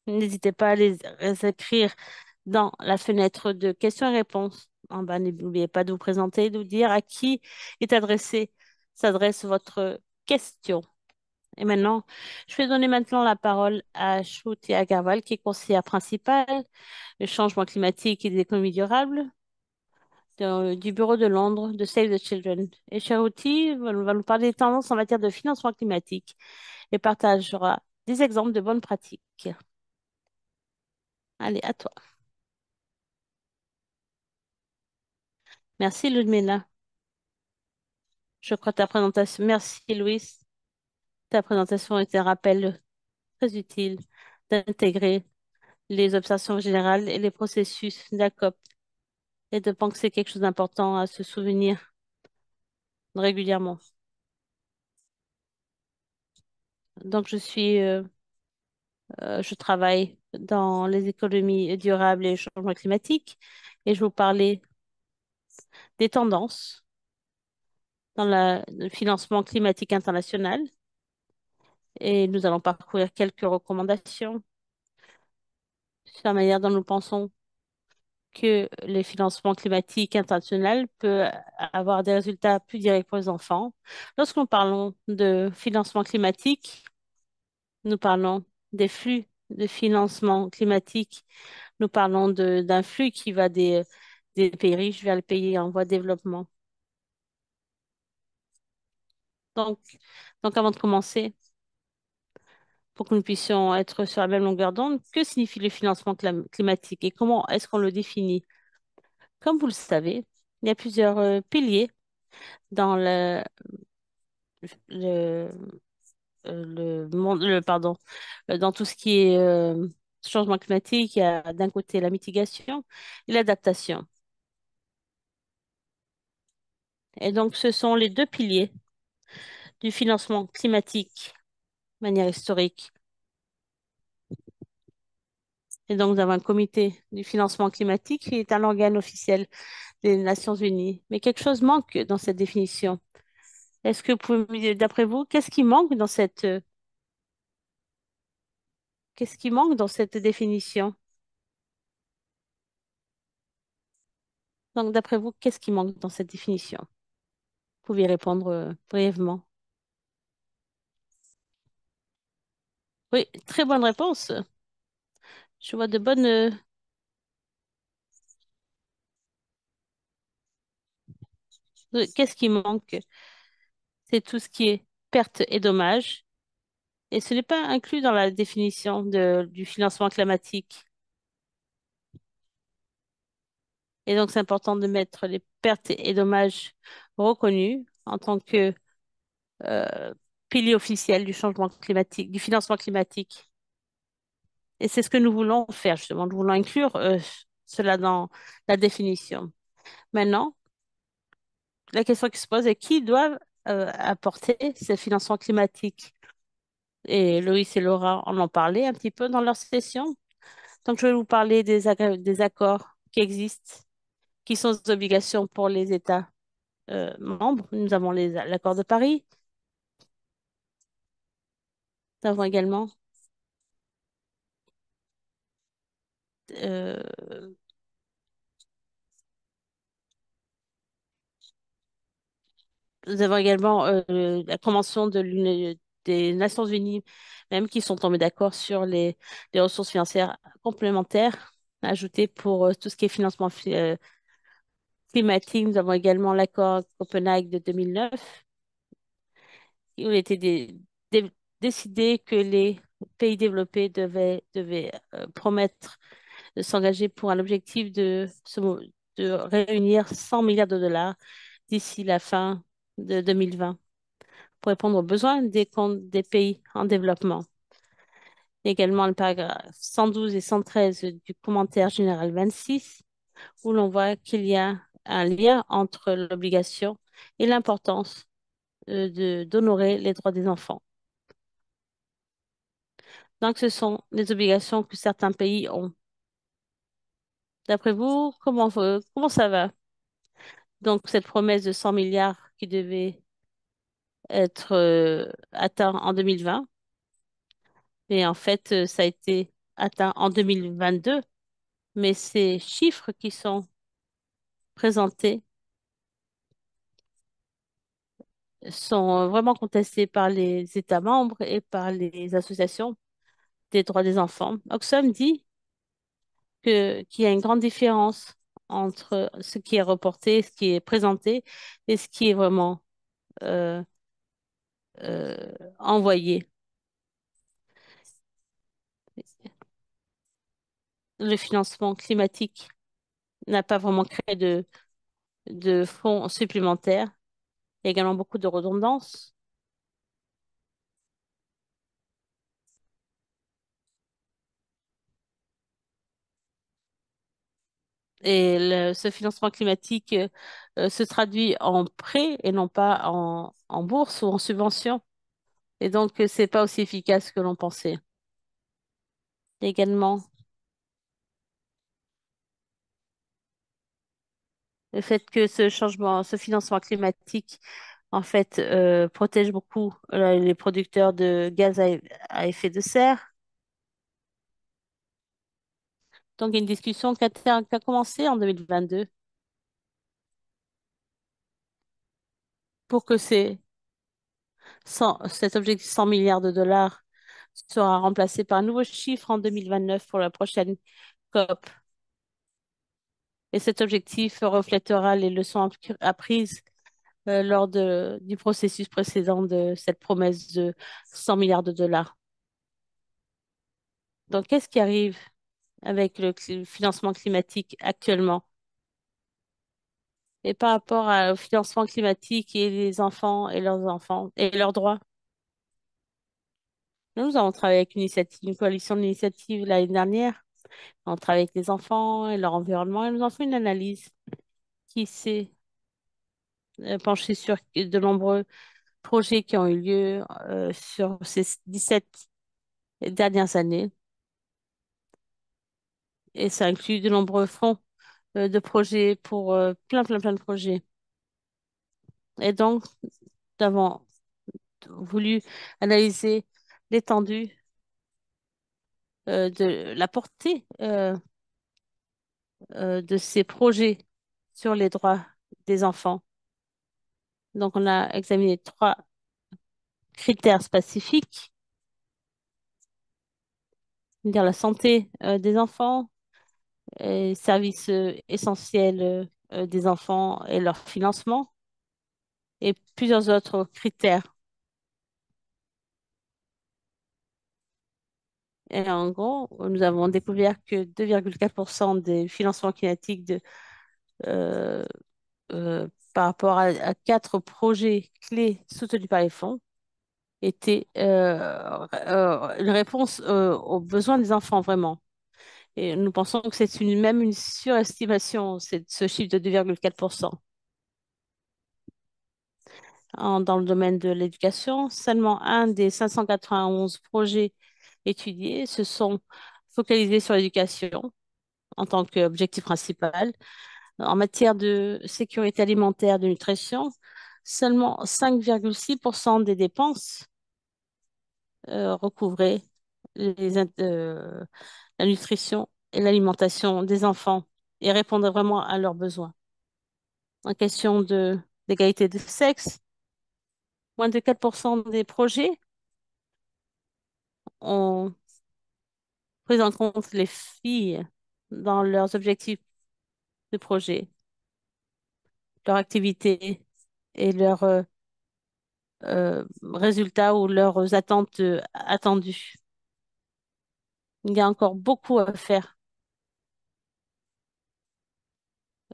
n'hésitez pas à les écrire dans la fenêtre de questions et réponses. En bas, n'oubliez pas de vous présenter, de vous dire à qui s'adresse votre question. Et maintenant, je vais donner maintenant la parole à Shruti Agarwal, qui est conseillère principale du changement climatique et de l'économie durable du bureau de Londres de Save the Children. Et Shruti va nous parler des tendances en matière de financement climatique et partagera des exemples de bonnes pratiques. Allez, à toi. Merci, Ludmila. Je crois ta présentation. Merci, Louis. Ta présentation était un rappel très utile d'intégrer les observations générales et les processus d'ACOP et de penser que c'est quelque chose d'important à se souvenir régulièrement. Donc, je travaille dans les économies durables et le changement climatique et je vais vous parler des tendances dans le financement climatique international et nous allons parcourir quelques recommandations sur la manière dont nous pensons que les financements climatiques internationaux peuvent avoir des résultats plus directs pour les enfants. Lorsque nous parlons de financement climatique, nous parlons des flux de financement climatique. Nous parlons d'un flux qui va des pays riches vers les pays en voie de développement. Donc, donc avant de commencer, pour que nous puissions être sur la même longueur d'onde, que signifie le financement climatique et comment est-ce qu'on le définit? Comme vous le savez, il y a plusieurs piliers dans le, pardon, dans tout ce qui est changement climatique. Il y a d'un côté la mitigation et l'adaptation. Et donc, ce sont les deux piliers du financement climatique de manière historique. Et donc, nous avons un comité du financement climatique qui est un organe officiel des Nations Unies. Mais quelque chose manque dans cette définition. Est-ce que vous pouvez me dire, d'après vous, qu'est-ce qui manque dans cette définition? Donc, d'après vous, qu'est-ce qui manque dans cette définition? Vous pouvez répondre brièvement. Oui, très bonne réponse. Je vois de bonnes. Qu'est-ce qui manque? C'est tout ce qui est pertes et dommages. Et ce n'est pas inclus dans la définition du financement climatique. Et donc, c'est important de mettre les pertes et dommages reconnus en tant que euh, pilier officiel du changement climatique, du financement climatique. Et c'est ce que nous voulons faire, justement. Nous voulons inclure cela dans la définition. Maintenant, la question qui se pose est qui doit apporter ce financement climatique? Et Loïs et Laura en ont parlé un petit peu dans leur session. Donc, je vais vous parler des accords qui existent qui sont des obligations pour les États membres. Nous avons l'accord de Paris. Nous avons également euh, la Convention des Nations Unies, même qui sont tombés d'accord sur les ressources financières complémentaires ajoutées pour tout ce qui est financement climatique. Nous avons également l'accord Copenhague de 2009, où il était dé- décidé que les pays développés devaient promettre de s'engager pour un objectif de réunir 100 milliards de dollars d'ici la fin de 2020 pour répondre aux besoins des pays en développement. Également le paragraphe 112 et 113 du commentaire général 26, où l'on voit qu'il y a un lien entre l'obligation et l'importance d'honorer les droits des enfants. Donc, ce sont des obligations que certains pays ont. D'après vous, comment ça va? Donc, cette promesse de 100 milliards qui devait être atteint en 2020, mais en fait, ça a été atteint en 2022. Mais ces chiffres qui sont présentés sont vraiment contestés par les États membres et par les associations des droits des enfants. Oxfam dit qu'il y a une grande différence entre ce qui est reporté, ce qui est présenté et ce qui est vraiment euh, envoyé. Le financement climatique n'a pas vraiment créé de fonds supplémentaires. Il y a également beaucoup de redondance. Et ce financement climatique se traduit en prêt et non pas en bourse ou en subvention. Et donc, c'est pas aussi efficace que l'on pensait. Également, le fait que ce financement climatique, en fait, protège beaucoup les producteurs de gaz à effet de serre. Donc, il y a une discussion qui a commencé en 2022 pour que cet objectif 100 milliards de dollars sera remplacé par un nouveau chiffre en 2029 pour la prochaine COP. Et cet objectif reflètera les leçons apprises lors du processus précédent de cette promesse de 100 milliards de dollars. Donc, qu'est-ce qui arrive avec le financement climatique actuellement? Et par rapport au financement climatique et les enfants et leurs droits, nous avons travaillé avec une coalition d'initiatives l'année dernière. On travaille avec les enfants et leur environnement et nous avons fait une analyse qui s'est penchée sur de nombreux projets qui ont eu lieu sur ces 17 dernières années. Et ça inclut de nombreux fonds de projets pour plein de projets. Et donc, nous avons voulu analyser l'étendue de la portée de ces projets sur les droits des enfants. Donc, on a examiné trois critères spécifiques, c'est-à-dire la santé des enfants, les services essentiels des enfants et leur financement, et plusieurs autres critères. Et en gros, nous avons découvert que 2,4% des financements kinétiques euh, par rapport à quatre projets clés soutenus par les fonds étaient une réponse aux besoins des enfants, vraiment. Et nous pensons que c'est même une surestimation, ce chiffre de 2,4%. Dans le domaine de l'éducation, seulement un des 591 projets étudiés se sont focalisés sur l'éducation en tant qu'objectif principal, En matière de sécurité alimentaire, de nutrition, seulement 5,6% des dépenses recouvraient la nutrition et l'alimentation des enfants et répondraient vraiment à leurs besoins. En question d'égalité de sexe, moins de 4% des projets ont pris en compte les filles dans leurs objectifs de projet, leurs activités et leurs résultats ou leurs attentes attendues. Il y a encore beaucoup à faire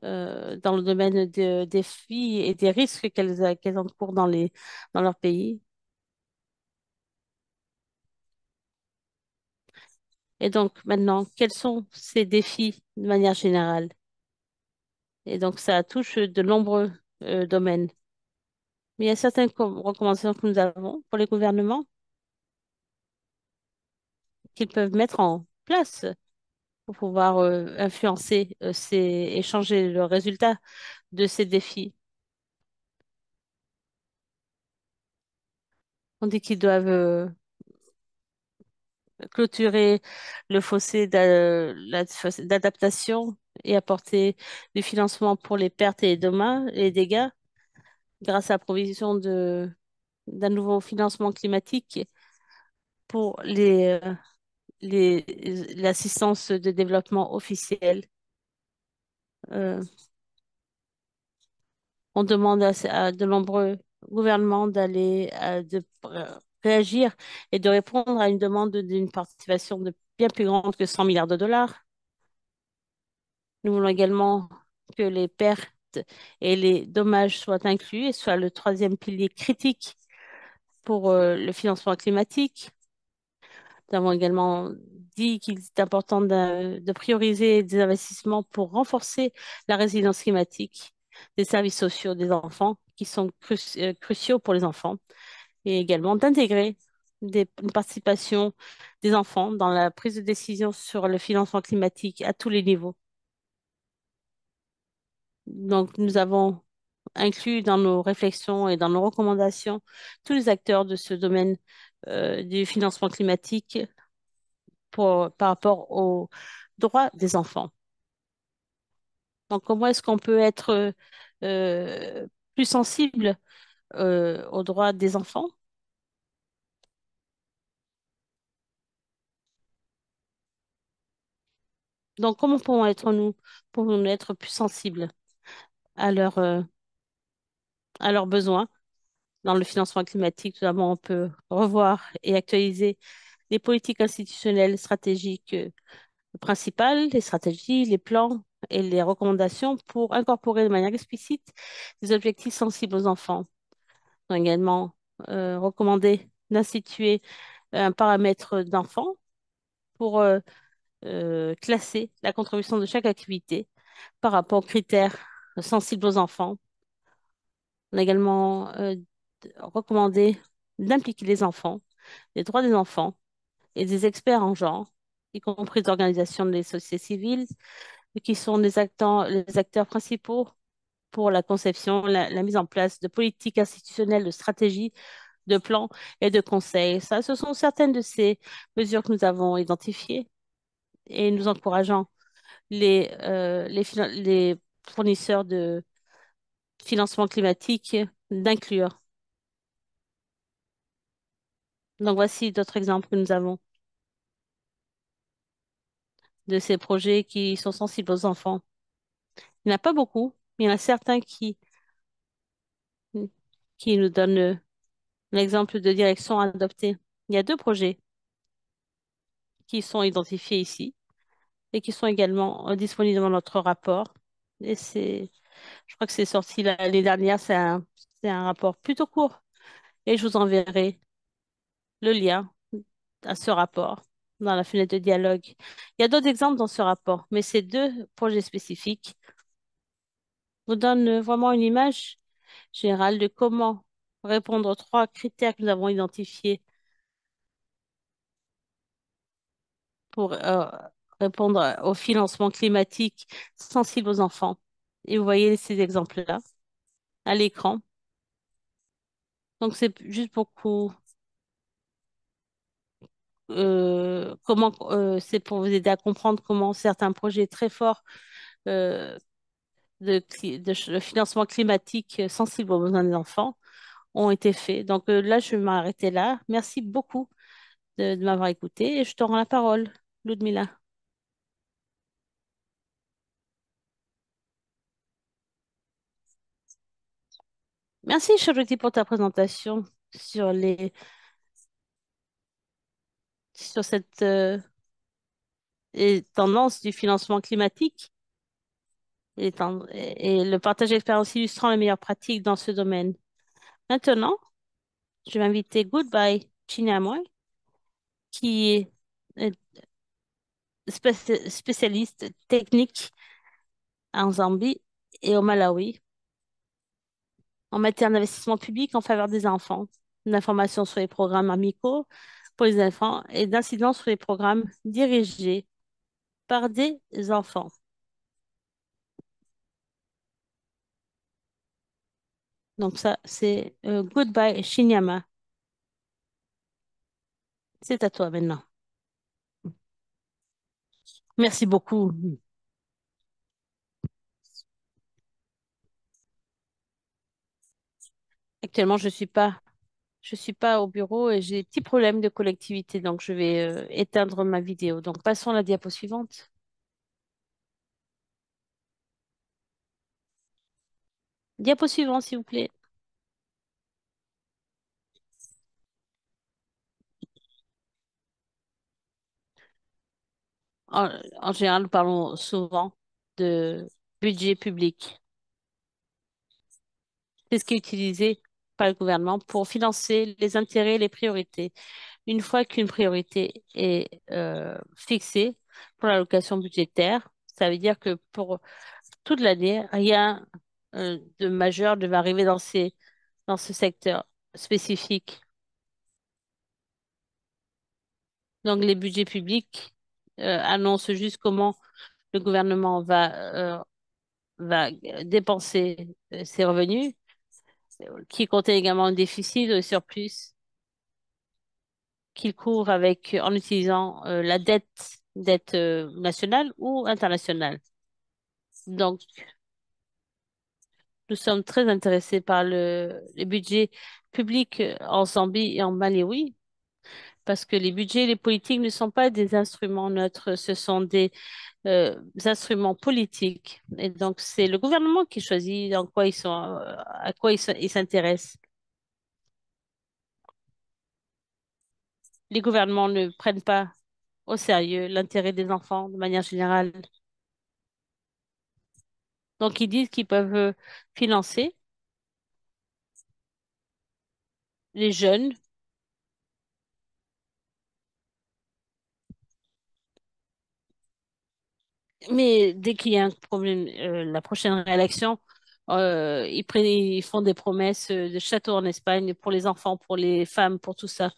dans le domaine des filles et des risques qu'elles encourent dans leur pays. Et donc maintenant, quels sont ces défis de manière générale? Et donc ça touche de nombreux domaines. Mais il y a certaines recommandations que nous avons pour les gouvernements qu'ils peuvent mettre en place pour pouvoir influencer et changer le résultat de ces défis. On dit qu'ils doivent clôturer le fossé d'adaptation et apporter du financement pour les pertes et les dégâts grâce à la provision d'un nouveau financement climatique pour l'assistance de développement officielle. Euh, on demande à de nombreux gouvernements de réagir et de répondre à une demande d'une participation de bien plus grande que 100 milliards de dollars. Nous voulons également que les pertes et les dommages soient inclus et soient le troisième pilier critique pour le financement climatique. Nous avons également dit qu'il est important de prioriser des investissements pour renforcer la résilience climatique des services sociaux des enfants, qui sont cruciaux pour les enfants, et également d'intégrer une participation des enfants dans la prise de décision sur le financement climatique à tous les niveaux. Donc, nous avons inclus dans nos réflexions et dans nos recommandations tous les acteurs de ce domaine du financement climatique par rapport aux droits des enfants. Donc, comment est-ce qu'on peut être plus sensible aux droits des enfants? Donc, comment pouvons-nous être plus sensibles à à leurs besoins dans le financement climatique? Tout d'abord, on peut revoir et actualiser les politiques institutionnelles stratégiques principales, les stratégies, les plans et les recommandations pour incorporer de manière explicite des objectifs sensibles aux enfants. On a également recommandé d'instituer un paramètre d'enfant pour classer la contribution de chaque activité par rapport aux critères sensibles aux enfants. On a également recommandé d'impliquer les enfants, les droits des enfants et des experts en genre, y compris des organisations de la société civile, qui sont les acteurs principaux pour la conception, la mise en place de politiques institutionnelles, de stratégies, de plans et de conseils. Ça, ce sont certaines de ces mesures que nous avons identifiées et nous encourageons les fournisseurs de financement climatique d'inclure. Donc, voici d'autres exemples que nous avons de ces projets qui sont sensibles aux enfants. Il n'y en a pas beaucoup, mais il y en a certains qui nous donnent l'exemple de direction à adopter. Il y a deux projets qui sont identifiés ici et qui sont également disponibles dans notre rapport. Et je crois que c'est sorti l'année dernière, c'est un rapport plutôt court. Et je vous enverrai le lien à ce rapport dans la fenêtre de dialogue. Il y a d'autres exemples dans ce rapport, mais ces deux projets spécifiques vous donnent vraiment une image générale de comment répondre aux trois critères que nous avons identifiés pour répondre au financement climatique sensible aux enfants. Et vous voyez ces exemples-là à l'écran. Donc, c'est juste pour c'est pour vous aider à comprendre comment certains projets très forts euh, de financement climatique sensible aux besoins des enfants ont été faits. Donc là, je vais m'arrêter là. Merci beaucoup de m'avoir écouté et je te rends la parole, Ludmila. Merci, Charlotte, pour ta présentation sur sur cette tendance du financement climatique et le partage d'expériences illustrant les meilleures pratiques dans ce domaine. Maintenant, je vais inviter Goodbye Chinamwe, qui est spécialiste technique en Zambie et au Malawi en matière d'investissement public en faveur des enfants, d'informations sur les programmes amicaux pour les enfants et d'incidence sur les programmes dirigés par des enfants. Donc ça, c'est Goodbye Shinyama. C'est à toi maintenant. Merci beaucoup. Actuellement, je suis pas au bureau et j'ai des petits problèmes de collectivité, donc je vais éteindre ma vidéo. Donc passons à la diapo suivante. Diapo suivante, s'il vous plaît. En général, nous parlons souvent de budget public. C'est ce qui est utilisé par le gouvernement pour financer les intérêts et les priorités. Une fois qu'une priorité est fixée pour l'allocation budgétaire, ça veut dire que pour toute l'année, rien de majeur ne va arriver dans ce secteur spécifique. Donc, les budgets publics annoncent juste comment le gouvernement va dépenser ses revenus, qui contient également un déficit ou un surplus qu'il couvre en utilisant la dette nationale ou internationale. Donc, nous sommes très intéressés par les budgets publics en Zambie et en Malawi, parce que les budgets et les politiques ne sont pas des instruments neutres, ce sont instruments politiques. Et donc, c'est le gouvernement qui choisit dans quoi à quoi ils s'intéressent. Les gouvernements ne prennent pas au sérieux l'intérêt des enfants de manière générale. Donc, ils disent qu'ils peuvent financer les jeunes, mais dès qu'il y a un problème, la prochaine réélection, ils font des promesses de châteaux en Espagne pour les enfants, pour les femmes, pour tout ça.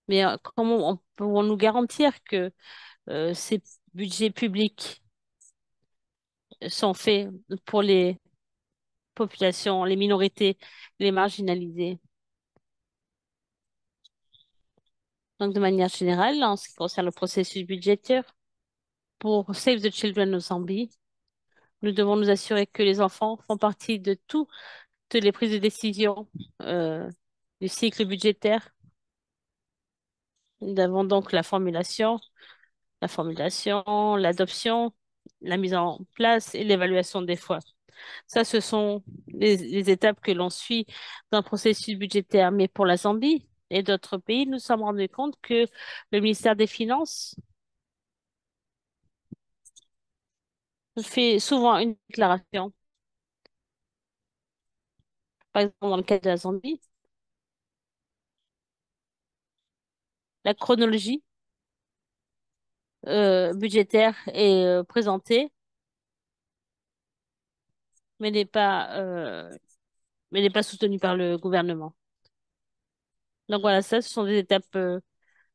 Mais comment pouvons-nous garantir que ces budgets publics sont faits pour les populations, les minorités, les marginalisés? Donc, de manière générale, en ce qui concerne le processus budgétaire, pour Save the Children au Zambie, nous devons nous assurer que les enfants font partie de toutes les prises de décision euh, du cycle budgétaire. Nous avons donc l'adoption, la mise en place et l'évaluation des fois. Ça, ce sont les étapes que l'on suit dans le processus budgétaire. Mais pour la Zambie et d'autres pays, nous nous sommes rendus compte que le ministère des Finances fait souvent une déclaration. Par exemple, dans le cas de la Zambie, la chronologie budgétaire est présentée, mais n'est pas soutenue par le gouvernement. Donc voilà, ça, ce sont des étapes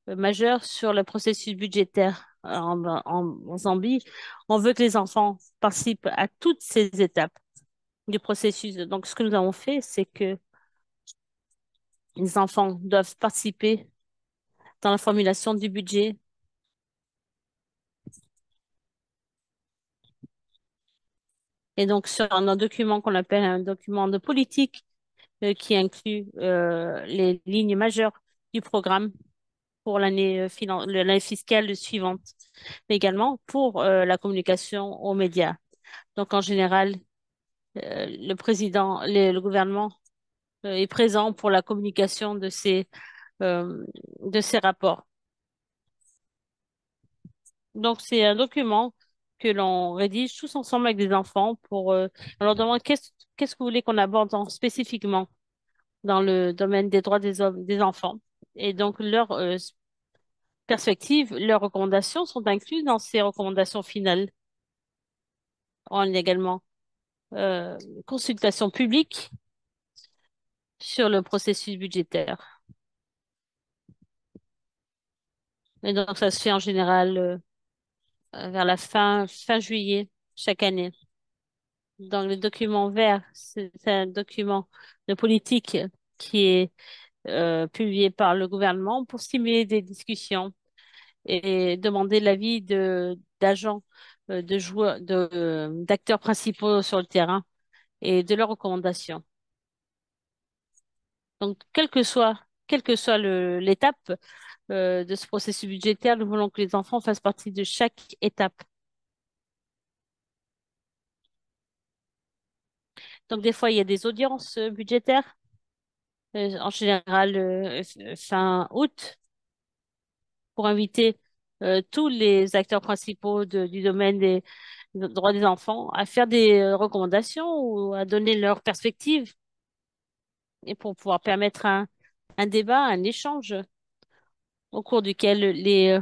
majeures sur le processus budgétaire. en Zambie, on veut que les enfants participent à toutes ces étapes du processus. Donc, ce que nous avons fait, c'est que les enfants doivent participer dans la formulation du budget. Et donc, sur un document qu'on appelle un document de politique qui inclut les lignes majeures du programme pour l'année fiscale suivante, mais également pour la communication aux médias. Donc, en général, le gouvernement est présent pour la communication euh, de ces rapports. Donc, c'est un document que l'on rédige tous ensemble avec des enfants on leur demande qu'est-ce que vous voulez qu'on aborde spécifiquement dans le domaine des droits des enfants. Et donc, leurs perspectives, leurs recommandations sont incluses dans ces recommandations finales. On a également consultation publique sur le processus budgétaire. Et donc, ça se fait en général vers la fin juillet chaque année. Dans le document vert, c'est un document de politique qui est publié par le gouvernement pour stimuler des discussions et demander l'avis d'agents, de joueurs, d'acteurs principaux sur le terrain et de leurs recommandations. Donc, quelle que soit l'étape de ce processus budgétaire, nous voulons que les enfants fassent partie de chaque étape. Donc, des fois, il y a des audiences budgétaires, en général fin août, pour inviter tous les acteurs principaux du domaine des droits des enfants à faire des recommandations ou à donner leur perspective et pour pouvoir permettre un débat, un échange au cours duquel le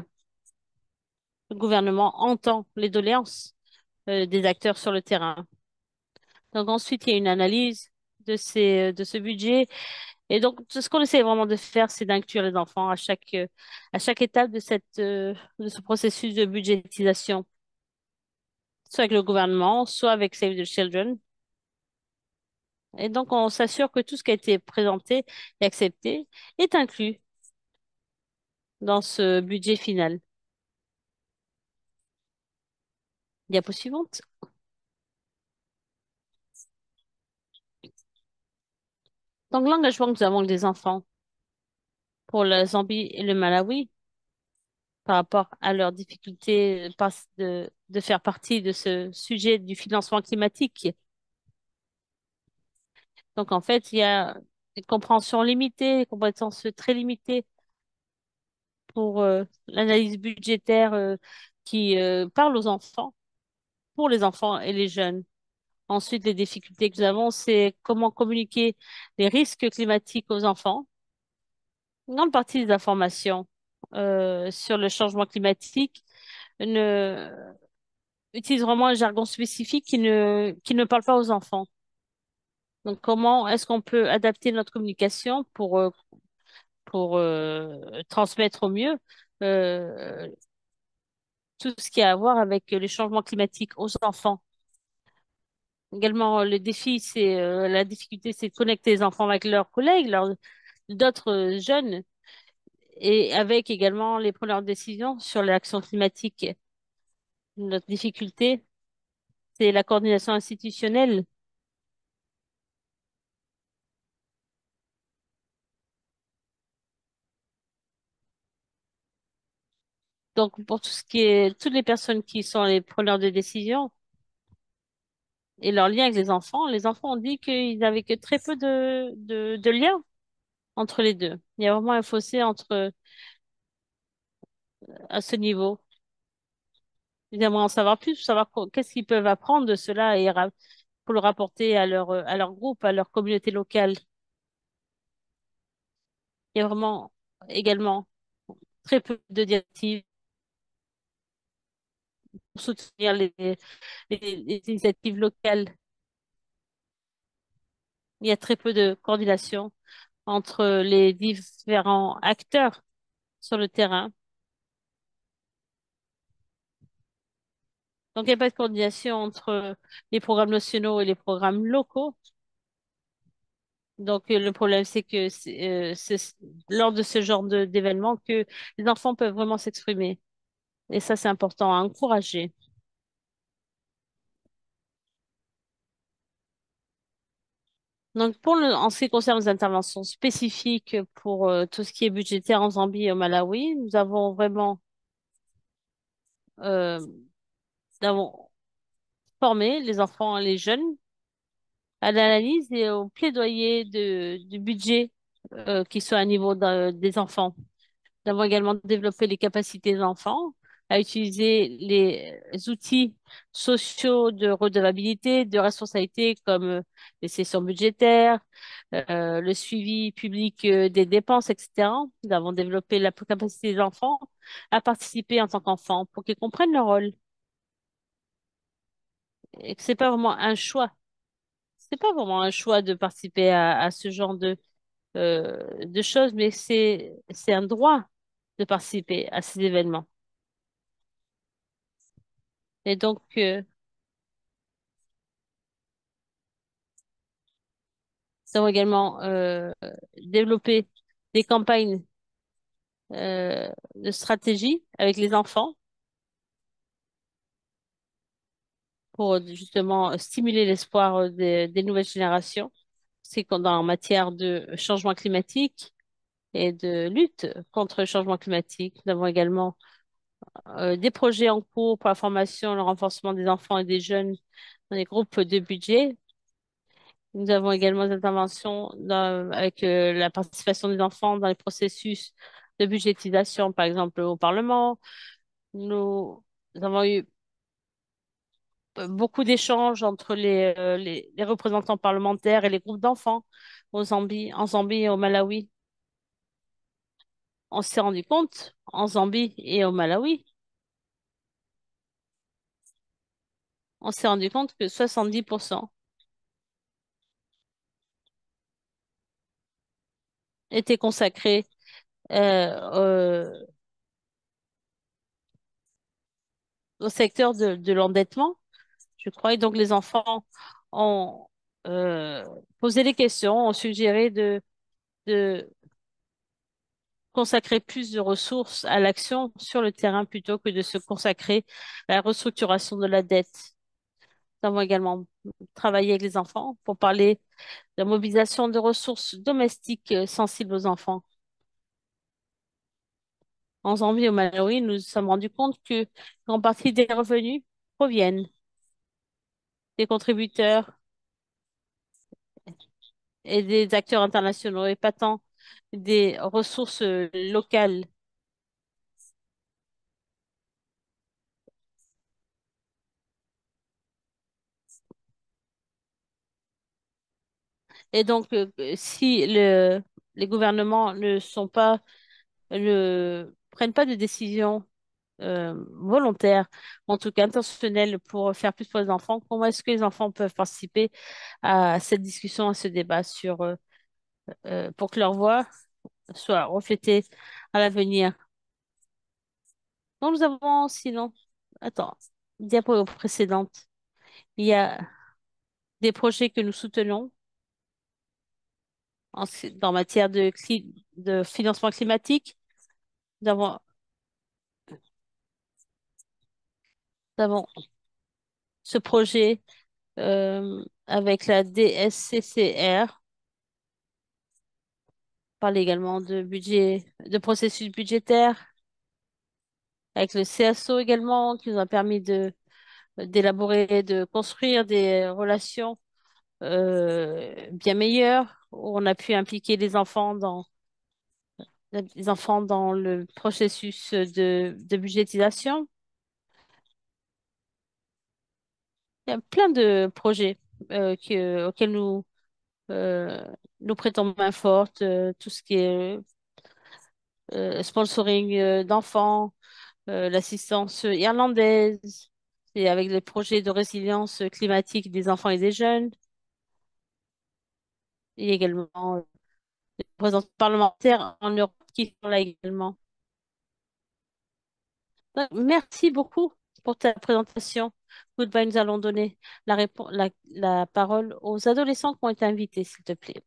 gouvernement entend les doléances des acteurs sur le terrain. Donc ensuite, il y a une analyse de ce budget. Et donc, ce qu'on essaie vraiment de faire, c'est d'inclure les enfants à chaque étape de ce processus de budgétisation, soit avec le gouvernement, soit avec Save the Children. Et donc, on s'assure que tout ce qui a été présenté et accepté est inclus dans ce budget final. Diapo suivante. Donc, l'engagement que nous avons avec les enfants pour la Zambie et le Malawi par rapport à leur difficulté de faire partie de ce sujet du financement climatique. Donc, en fait, il y a une compréhension limitée, des compétences très limitées pour l'analyse budgétaire qui parle aux enfants, pour les enfants et les jeunes. Ensuite, les difficultés que nous avons, c'est comment communiquer les risques climatiques aux enfants. Une grande partie des informations sur le changement climatique ne utilisent vraiment un jargon spécifique qui ne parle pas aux enfants. Donc, comment est-ce qu'on peut adapter notre communication pour transmettre au mieux euh, tout ce qui a à voir avec les changements climatiques aux enfants? Également, le défi, la difficulté, c'est de connecter les enfants avec leurs collègues, d'autres jeunes, et avec également les preneurs de décision sur l'action climatique. Notre difficulté, c'est la coordination institutionnelle. Donc, pour tout ce qui est, toutes les personnes qui sont les preneurs de décision et leurs liens avec les enfants ont dit qu'ils n'avaient que très peu de liens entre les deux. Il y a vraiment un fossé à ce niveau. Ils aimeraient en savoir plus, pour savoir qu'est-ce qu'ils peuvent apprendre de cela pour le rapporter à leur groupe, à leur communauté locale. Il y a vraiment également très peu de directives pour soutenir les initiatives locales. Il y a très peu de coordination entre les différents acteurs sur le terrain. Donc, il n'y a pas de coordination entre les programmes nationaux et les programmes locaux. Donc, le problème, c'est que c'est lors de ce genre d'événements que les enfants peuvent vraiment s'exprimer. Et ça, c'est important à encourager. Donc, en ce qui concerne les interventions spécifiques pour tout ce qui est budgétaire en Zambie et au Malawi, euh, nous avons formé les enfants et les jeunes à l'analyse et au plaidoyer du budget qui soit à niveau des enfants. Nous avons également développé les capacités des enfants à utiliser les outils sociaux de redevabilité, de responsabilité comme les sessions budgétaires, le suivi public des dépenses, etc. Nous avons développé la capacité des enfants à participer en tant qu'enfants pour qu'ils comprennent leur rôle et que c'est pas vraiment un choix. C'est pas vraiment un choix de participer à ce genre de choses, mais c'est un droit de participer à ces événements. Et donc, nous avons également développé des campagnes de stratégie avec les enfants pour justement stimuler l'espoir des nouvelles générations. C'est en matière de changement climatique et de lutte contre le changement climatique. Nous avons également des projets en cours pour la formation et le renforcement des enfants et des jeunes dans les groupes de budget. Nous avons également des interventions avec la participation des enfants dans les processus de budgétisation, par exemple au Parlement. Nous avons eu beaucoup d'échanges entre les représentants parlementaires et les groupes d'enfants en Zambie et au Malawi. On s'est rendu compte, en Zambie et au Malawi, on s'est rendu compte que 70% étaient consacrés au secteur de l'endettement, je crois. Et donc, les enfants ont euh, posé des questions, ont suggéré de consacrer plus de ressources à l'action sur le terrain plutôt que de se consacrer à la restructuration de la dette. Nous avons également travaillé avec les enfants pour parler de la mobilisation de ressources domestiques sensibles aux enfants. En Zambie et au Malawi, nous nous sommes rendus compte que grande partie des revenus proviennent des contributeurs et des acteurs internationaux et pas tant des ressources locales. Et donc, si les gouvernements ne prennent pas de décisions volontaires, en tout cas intentionnelles pour faire plus pour les enfants, comment est-ce que les enfants peuvent participer à cette discussion, à ce débat pour que leur voix soit reflétée à l'avenir? Donc, nous avons sinon, attends, diapo précédente, il y a des projets que nous soutenons en matière de financement climatique. Nous avons, nous avons ce projet avec la DSCCR, parle également de budget, de processus budgétaire, avec le CSO également, qui nous a permis d'élaborer, de construire des relations bien meilleures, où on a pu impliquer les enfants dans le processus de budgétisation. Il y a plein de projets auxquels euh, nous prêtons main forte, tout ce qui est sponsoring d'enfants, l'assistance irlandaise, et avec les projets de résilience climatique des enfants et des jeunes, et également les représentants parlementaires en Europe qui sont là également. Donc, merci beaucoup pour ta présentation. Goodbye, nous allons donner la parole aux adolescents qui ont été invités, s'il te plaît.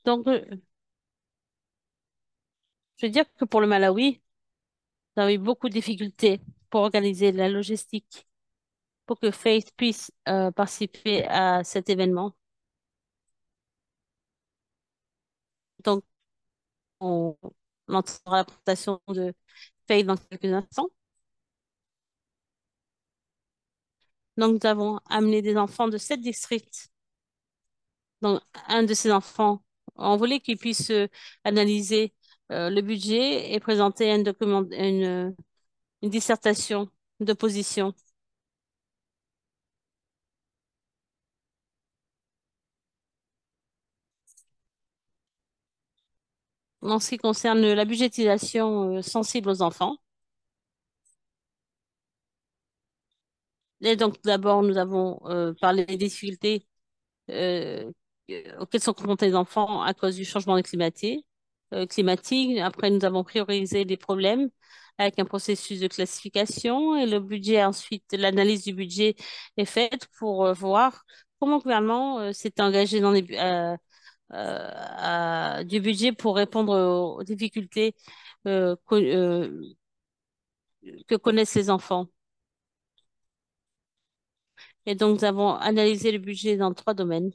Donc, je veux dire que pour le Malawi, nous avons eu beaucoup de difficultés pour organiser la logistique, pour que Faith puisse participer à cet événement. Donc, on entendra la présentation de Faith dans quelques instants. Donc, nous avons amené des enfants de 7 districts. Donc, un de ces enfants, on voulait qu'il puisse analyser le budget et présenter un document, une dissertation de position. En ce qui concerne la budgétisation sensible aux enfants. Et donc, d'abord, nous avons parlé des difficultés euh, auxquelles sont confrontés les enfants à cause du changement climatique. Après, nous avons priorisé les problèmes avec un processus de classification et le budget. Ensuite, l'analyse du budget est faite pour voir comment le gouvernement s'est engagé dans du budget pour répondre aux difficultés que connaissent les enfants. Et donc, nous avons analysé le budget dans 3 domaines.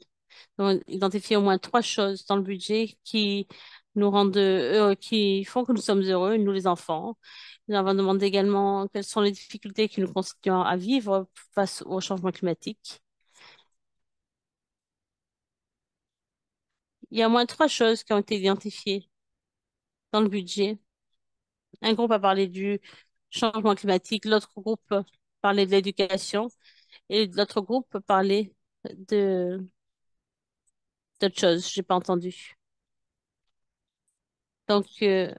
Nous avons identifié au moins 3 choses dans le budget qui nous rendent qui font que nous sommes heureux, nous les enfants. Nous avons demandé également quelles sont les difficultés que nous continuons à vivre face au changement climatique. Il y a au moins 3 choses qui ont été identifiées dans le budget. Un groupe a parlé du changement climatique, l'autre groupe parlait de l'éducation et l'autre groupe parlait de d'autres choses. J'ai pas entendu. Donc, et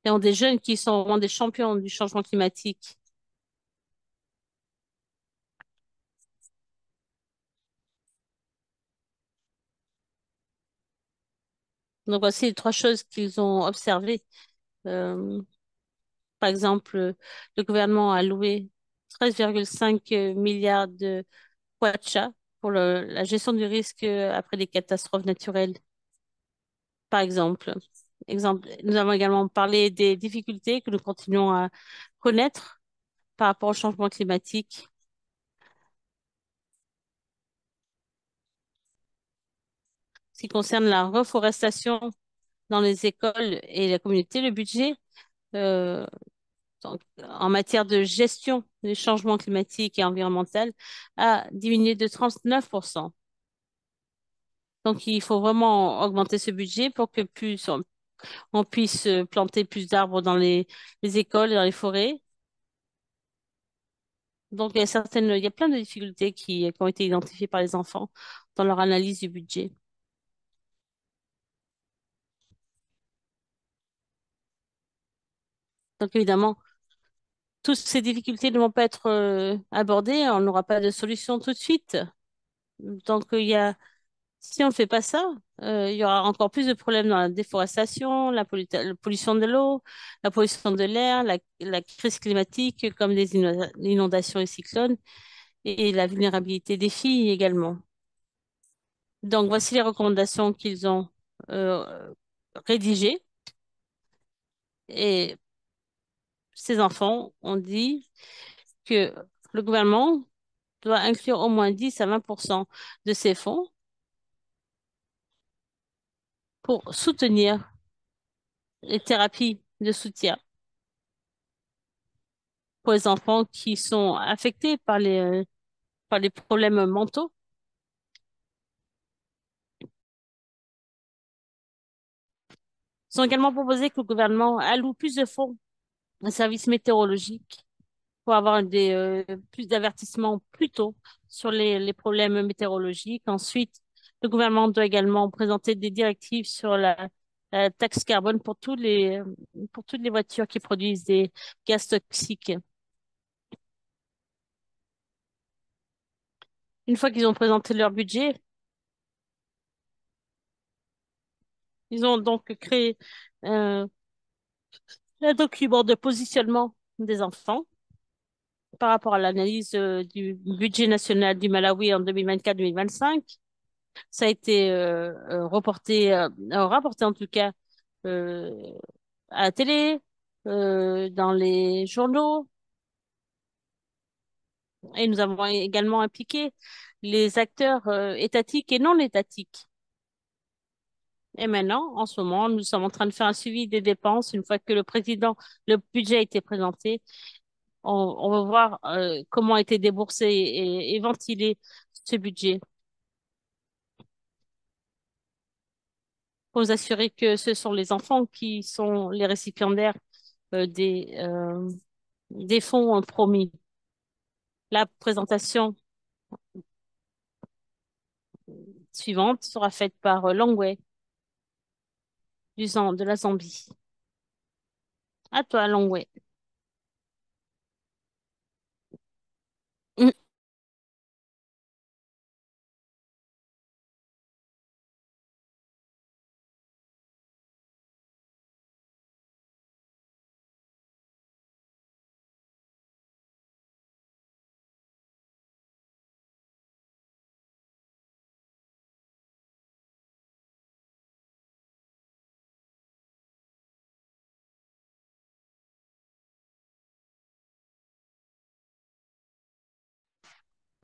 ont des jeunes qui sont vraiment des champions du changement climatique. Donc, voici les 3 choses qu'ils ont observées. Euh, Par exemple, le gouvernement a alloué 13,5 milliards de kwacha pour la gestion du risque après des catastrophes naturelles, par exemple. Nous avons également parlé des difficultés que nous continuons à connaître par rapport au changement climatique. Ce qui concerne la reforestation dans les écoles et la communauté, le budget euh, donc, en matière de gestion des changements climatiques et environnementaux a diminué de 39%. Donc, il faut vraiment augmenter ce budget pour que on puisse planter plus d'arbres dans les écoles et dans les forêts. Donc, il y a plein de difficultés qui ont été identifiées par les enfants dans leur analyse du budget. Donc, évidemment, toutes ces difficultés ne vont pas être abordées. On n'aura pas de solution tout de suite. Donc, si on ne fait pas ça, il y aura encore plus de problèmes dans la déforestation, la pollution de l'eau, la pollution de l'air, la crise climatique, comme les inondations et cyclones, et la vulnérabilité des filles également. Donc, voici les recommandations qu'ils ont euh, rédigées. Et ces enfants ont dit que le gouvernement doit inclure au moins 10 à 20% de ces fonds pour soutenir les thérapies de soutien pour les enfants qui sont affectés par les problèmes mentaux. Ils ont également proposé que le gouvernement alloue plus de fonds aux services météorologiques pour avoir plus d'avertissements plus tôt sur les problèmes météorologiques. Ensuite, le gouvernement doit également présenter des directives sur la taxe carbone pour toutes les voitures qui produisent des gaz toxiques. Une fois qu'ils ont présenté leur budget, ils ont donc créé euh, un document de positionnement des enfants par rapport à l'analyse du budget national du Malawi en 2024-2025. Ça a été rapporté en tout cas euh, à la télé, dans les journaux, et nous avons également impliqué les acteurs étatiques et non étatiques. Et maintenant, en ce moment, nous sommes en train de faire un suivi des dépenses. Une fois que le budget a été présenté, on va voir comment a été déboursé et ventilé ce budget pour nous assurer que ce sont les enfants qui sont les récipiendaires euh, des, euh, des fonds promis. La présentation suivante sera faite par Longway de la Zambie. À toi, Longway.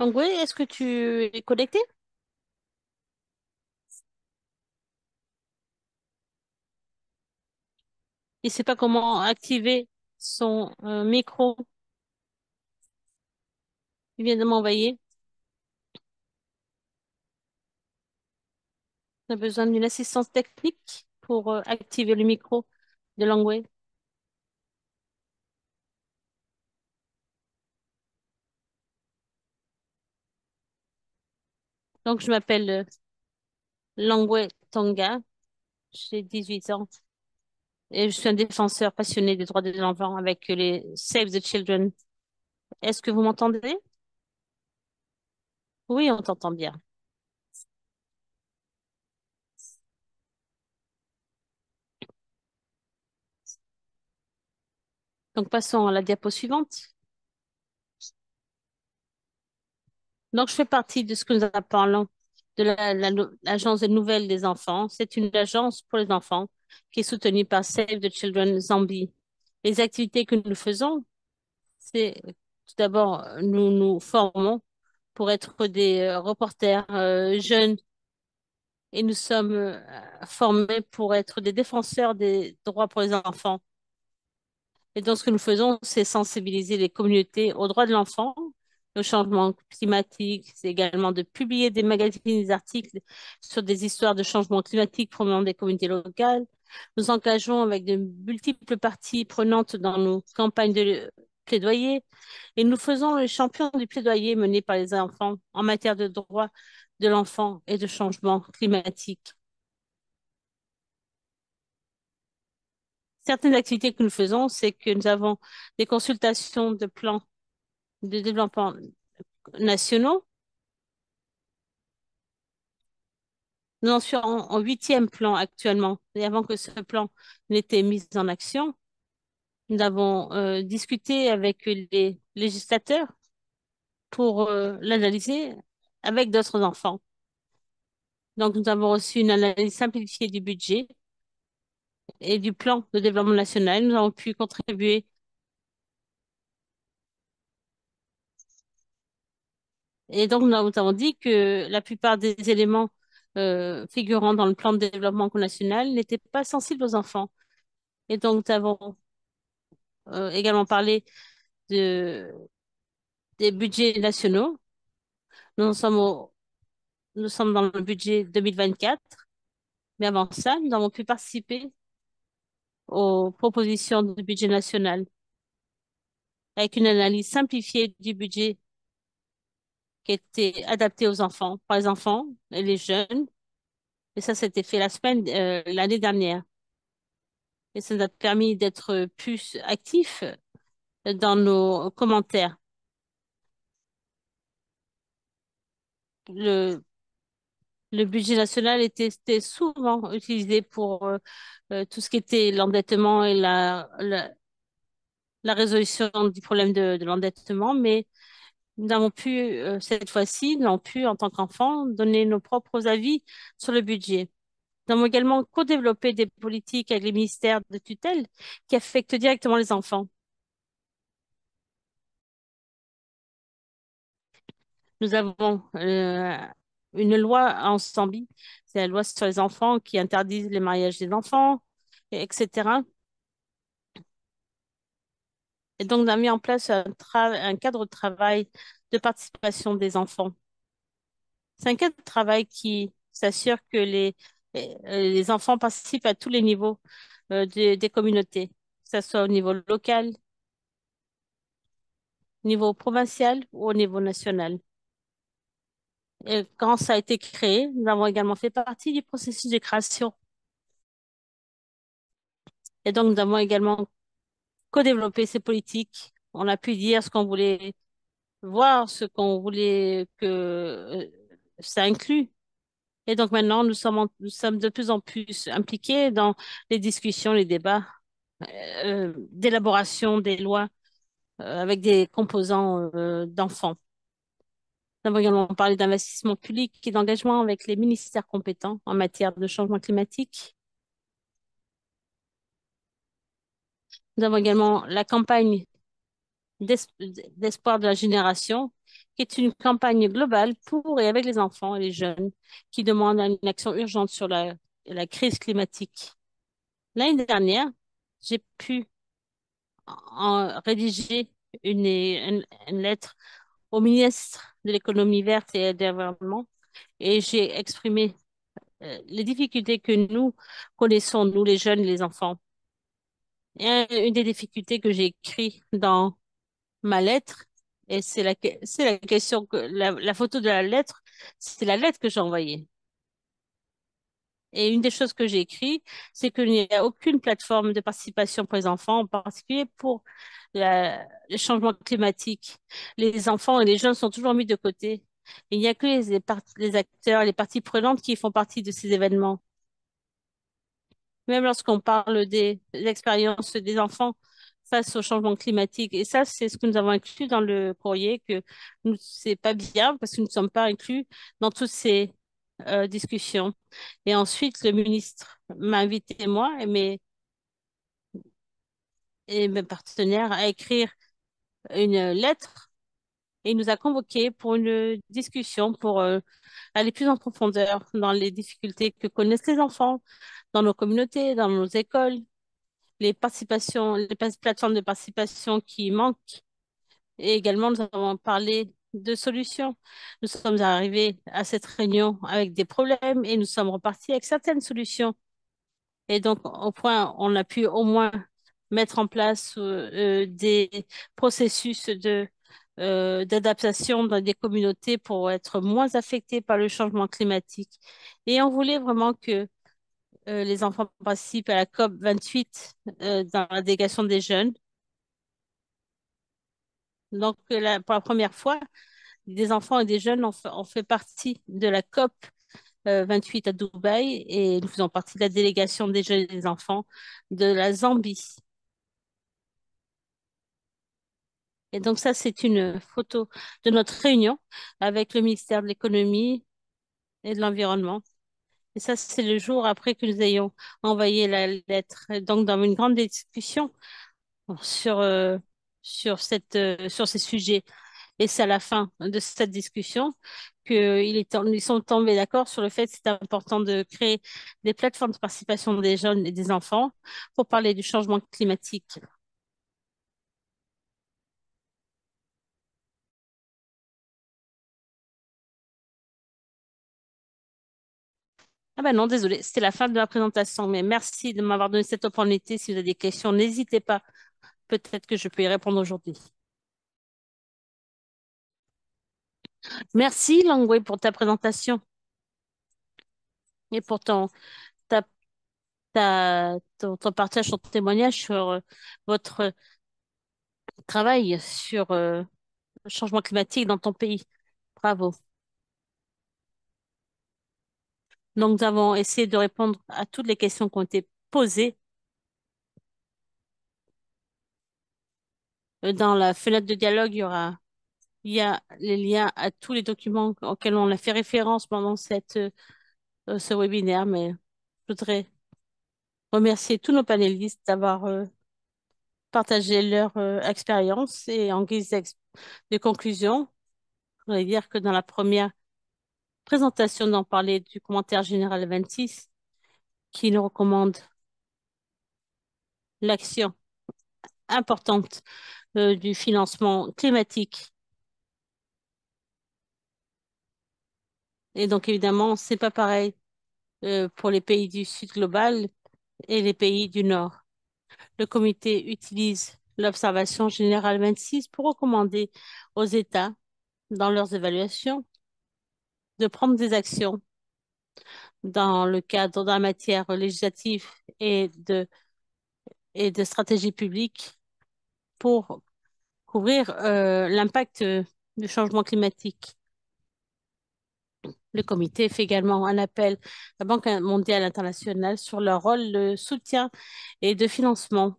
Longway, est-ce que tu es connecté? Il ne sait pas comment activer son micro. Il vient de m'envoyer. On a besoin d'une assistance technique pour activer le micro de Longway. Donc, je m'appelle Longway Tonga. J'ai 18 ans et je suis un défenseur passionné des droits des enfants avec les Save the Children. Est-ce que vous m'entendez? Oui, on t'entend bien. Donc, passons à la diapo suivante. Donc, je fais partie de ce que nous appelons de l'agence des nouvelles des enfants. C'est une agence pour les enfants qui est soutenue par Save the Children Zambie. Les activités que nous faisons, c'est tout d'abord, nous nous formons pour être des reporters jeunes et nous sommes formés pour être des défenseurs des droits pour les enfants. Et donc, ce que nous faisons, c'est sensibiliser les communautés aux droits de l'enfant, au changement climatique. C'est également de publier des magazines, des articles sur des histoires de changement climatique provenant des communautés locales. Nous engageons avec de multiples parties prenantes dans nos campagnes de plaidoyer et nous faisons les champions du plaidoyer mené par les enfants en matière de droits de l'enfant et de changement climatique. Certaines activités que nous faisons, c'est que nous avons des consultations de plans de développement nationaux. Nous en sommes en huitième plan actuellement. Et avant que ce plan n'était mis en action, nous avons discuté avec les législateurs pour l'analyser avec d'autres enfants. Donc, nous avons reçu une analyse simplifiée du budget et du plan de développement national. Nous avons pu contribuer. Et donc, nous avons dit que la plupart des éléments figurant dans le plan de développement national n'étaient pas sensibles aux enfants. Et donc, nous avons également parlé de, des budgets nationaux. Nous en sommes nous sommes dans le budget 2024. Mais avant ça, nous avons pu participer aux propositions du budget national avec une analyse simplifiée du budget qui était adapté aux enfants, par les enfants et les jeunes. Et ça, c'était fait l'année dernière. Et ça nous a permis d'être plus actifs dans nos commentaires. Le Le budget national était souvent utilisé pour tout ce qui était l'endettement et la résolution du problème de l'endettement, mais nous n'avons pu, cette fois-ci, nous n'avons pu, en tant qu'enfants, donner nos propres avis sur le budget. Nous avons également co-développé des politiques avec les ministères de tutelle qui affectent directement les enfants. Nous avons une loi en Zambie, c'est la loi sur les enfants qui interdit les mariages des enfants, etc. Et donc, on a mis en place un cadre de travail de participation des enfants. C'est un cadre de travail qui s'assure que les enfants participent à tous les niveaux des communautés, que ce soit au niveau local, au niveau provincial ou au niveau national. Et quand ça a été créé, nous avons également fait partie du processus de création. Et donc, nous avons également co-développé ces politiques. On a pu dire ce qu'on voulait voir, ce qu'on voulait que ça inclut. Et donc maintenant, nous sommes de plus en plus impliqués dans les discussions, les débats, d'élaboration des lois avec des composants d'enfants. Nous avons également parlé d'investissement public et d'engagement avec les ministères compétents en matière de changement climatique. Nous avons également la campagne d'es- d'espoir de la génération, qui est une campagne globale pour et avec les enfants et les jeunes qui demandent une action urgente sur la crise climatique. L'année dernière, j'ai pu rédiger une lettre au ministre de l'économie verte et de l'environnement et j'ai exprimé les difficultés que nous connaissons, nous les jeunes et les enfants. Et une des difficultés que j'ai écrites dans ma lettre, et c'est la question la photo de la lettre, c'est la lettre que j'ai envoyée. Et une des choses que j'ai écrit, c'est qu'il n'y a aucune plateforme de participation pour les enfants, en particulier pour le changement climatique. Les enfants et les jeunes sont toujours mis de côté. Il n'y a que les acteurs, les parties prenantes qui font partie de ces événements. Même lorsqu'on parle des expériences des enfants face au changement climatique. Et ça, c'est ce que nous avons inclus dans le courrier, que nous, c'est pas bien parce que nous ne sommes pas inclus dans toutes ces discussions. Et ensuite, le ministre m'a invité, moi et mes partenaires, à écrire une lettre et il nous a convoqués pour une discussion pour aller plus en profondeur dans les difficultés que connaissent les enfants dans nos communautés, dans nos écoles, les plateformes de participation qui manquent. Et également, nous avons parlé de solutions. Nous sommes arrivés à cette réunion avec des problèmes et nous sommes repartis avec certaines solutions. Et donc, au point, on a pu au moins mettre en place des processus d'adaptation dans des communautés pour être moins affectés par le changement climatique. Et on voulait vraiment que les enfants participent à la COP 28 dans la délégation des jeunes. Donc, pour la première fois, des enfants et des jeunes ont fait partie de la COP 28 à Dubaï et nous faisons partie de la délégation des jeunes et des enfants de la Zambie. Et donc ça, c'est une photo de notre réunion avec le ministère de l'économie et de l'environnement. Et ça, c'est le jour après que nous ayons envoyé la lettre. Et donc, dans une grande discussion sur, sur ces sujets. Et c'est à la fin de cette discussion ils sont tombés d'accord sur le fait que c'est important de créer des plateformes de participation des jeunes et des enfants pour parler du changement climatique. Ah ben non, désolé, c'était la fin de ma présentation, mais merci de m'avoir donné cette opportunité. Si vous avez des questions, n'hésitez pas. Peut-être que je peux y répondre aujourd'hui. Merci, Langway, pour ta présentation et pour ta, ton partage, ton témoignage sur votre travail sur le changement climatique dans ton pays. Bravo. Donc, nous avons essayé de répondre à toutes les questions qui ont été posées. Dans la fenêtre de dialogue, il y a les liens à tous les documents auxquels on a fait référence pendant ce webinaire, mais je voudrais remercier tous nos panélistes d'avoir partagé leur expérience et en guise de conclusion, je voudrais dire que dans la première présentation, on parlait du commentaire général 26 qui nous recommande l'action importante du financement climatique. Et donc, évidemment, c'est pas pareil pour les pays du Sud global et les pays du Nord. Le comité utilise l'observation générale 26 pour recommander aux États, dans leurs évaluations, de prendre des actions dans le cadre de la matière législative et de stratégie publique pour couvrir l'impact du changement climatique. Le comité fait également un appel à la Banque mondiale internationale sur leur rôle de soutien et de financement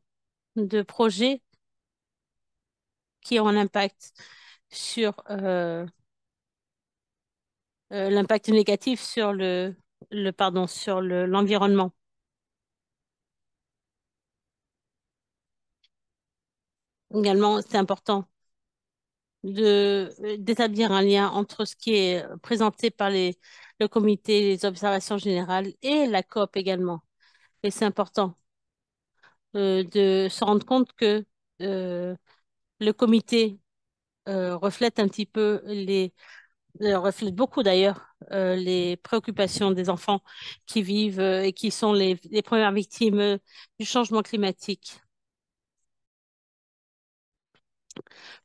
de projets qui ont un impact sur l'impact négatif sur l'environnement. Également, c'est important d'établir un lien entre ce qui est présenté par le comité, les observations générales et la COP également. Et c'est important de se rendre compte que euh, le comité reflète un petit peu reflète beaucoup d'ailleurs les préoccupations des enfants qui vivent et qui sont les premières victimes du changement climatique.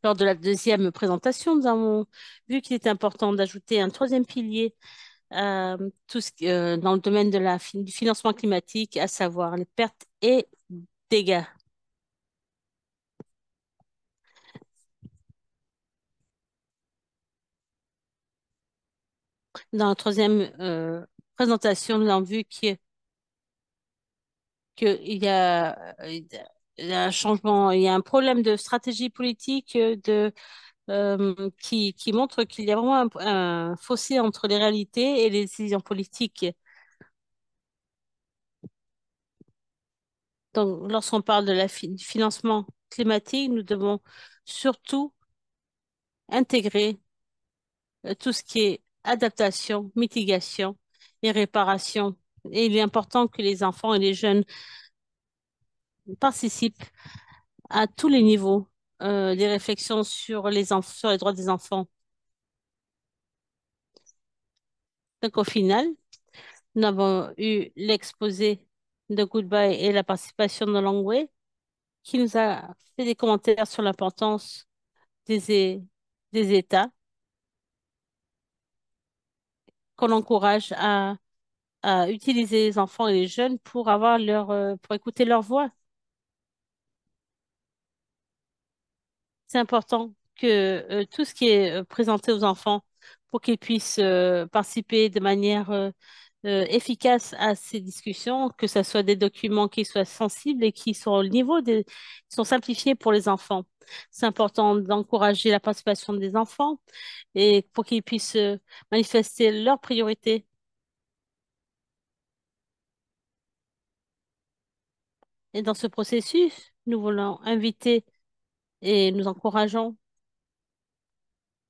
Lors de la deuxième présentation, nous avons vu qu'il était important d'ajouter un troisième pilier dans le domaine du financement climatique, à savoir les pertes et dégâts. Dans la troisième présentation, nous avons vu il y a un changement, il y a un problème de stratégie politique qui montre qu'il y a vraiment un fossé entre les réalités et les décisions politiques. Donc, lorsqu'on parle du financement climatique, nous devons surtout intégrer tout ce qui est adaptation, mitigation et réparation. Et il est important que les enfants et les jeunes participent à tous les niveaux des réflexions sur les droits des enfants. Donc, au final, nous avons eu l'exposé de Goodbye et la participation de Longway qui nous a fait des commentaires sur l'importance des États qu'on encourage à utiliser les enfants et les jeunes pour pour écouter leur voix. C'est important que tout ce qui est présenté aux enfants pour qu'ils puissent participer de manière efficace à ces discussions, que ce soit des documents qui soient sensibles et qui sont qui sont simplifiés pour les enfants. C'est important d'encourager la participation des enfants et pour qu'ils puissent manifester leurs priorités. Et dans ce processus, nous voulons inviter et nous encourageons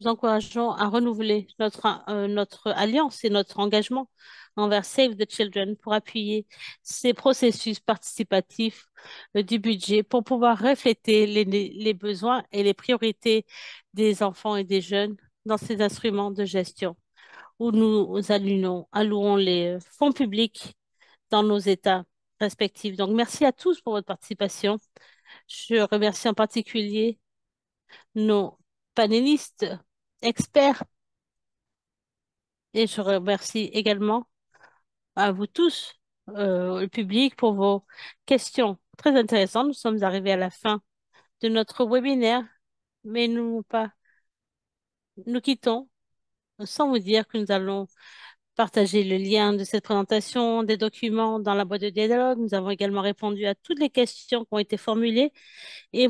à renouveler notre alliance et notre engagement envers Save the Children pour appuyer ces processus participatifs du budget pour pouvoir refléter les besoins et les priorités des enfants et des jeunes dans ces instruments de gestion où nous allouons les fonds publics dans nos États respectifs. Donc, merci à tous pour votre participation. Je remercie en particulier nos panélistes, experts, et je remercie également à vous tous, le public, pour vos questions très intéressantes. Nous sommes arrivés à la fin de notre webinaire, mais nous quittons sans vous dire que nous allons partagé le lien de cette présentation des documents dans la boîte de dialogue. Nous avons également répondu à toutes les questions qui ont été formulées et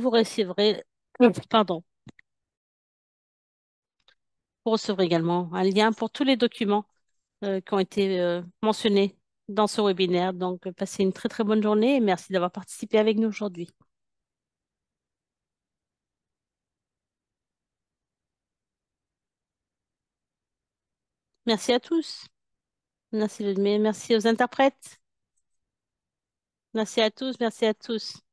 pardon, vous recevrez également un lien pour tous les documents qui ont été mentionnés dans ce webinaire. Donc, passez une très très bonne journée et merci d'avoir participé avec nous aujourd'hui. Merci à tous. Merci aux interprètes. Merci à tous. Merci à tous.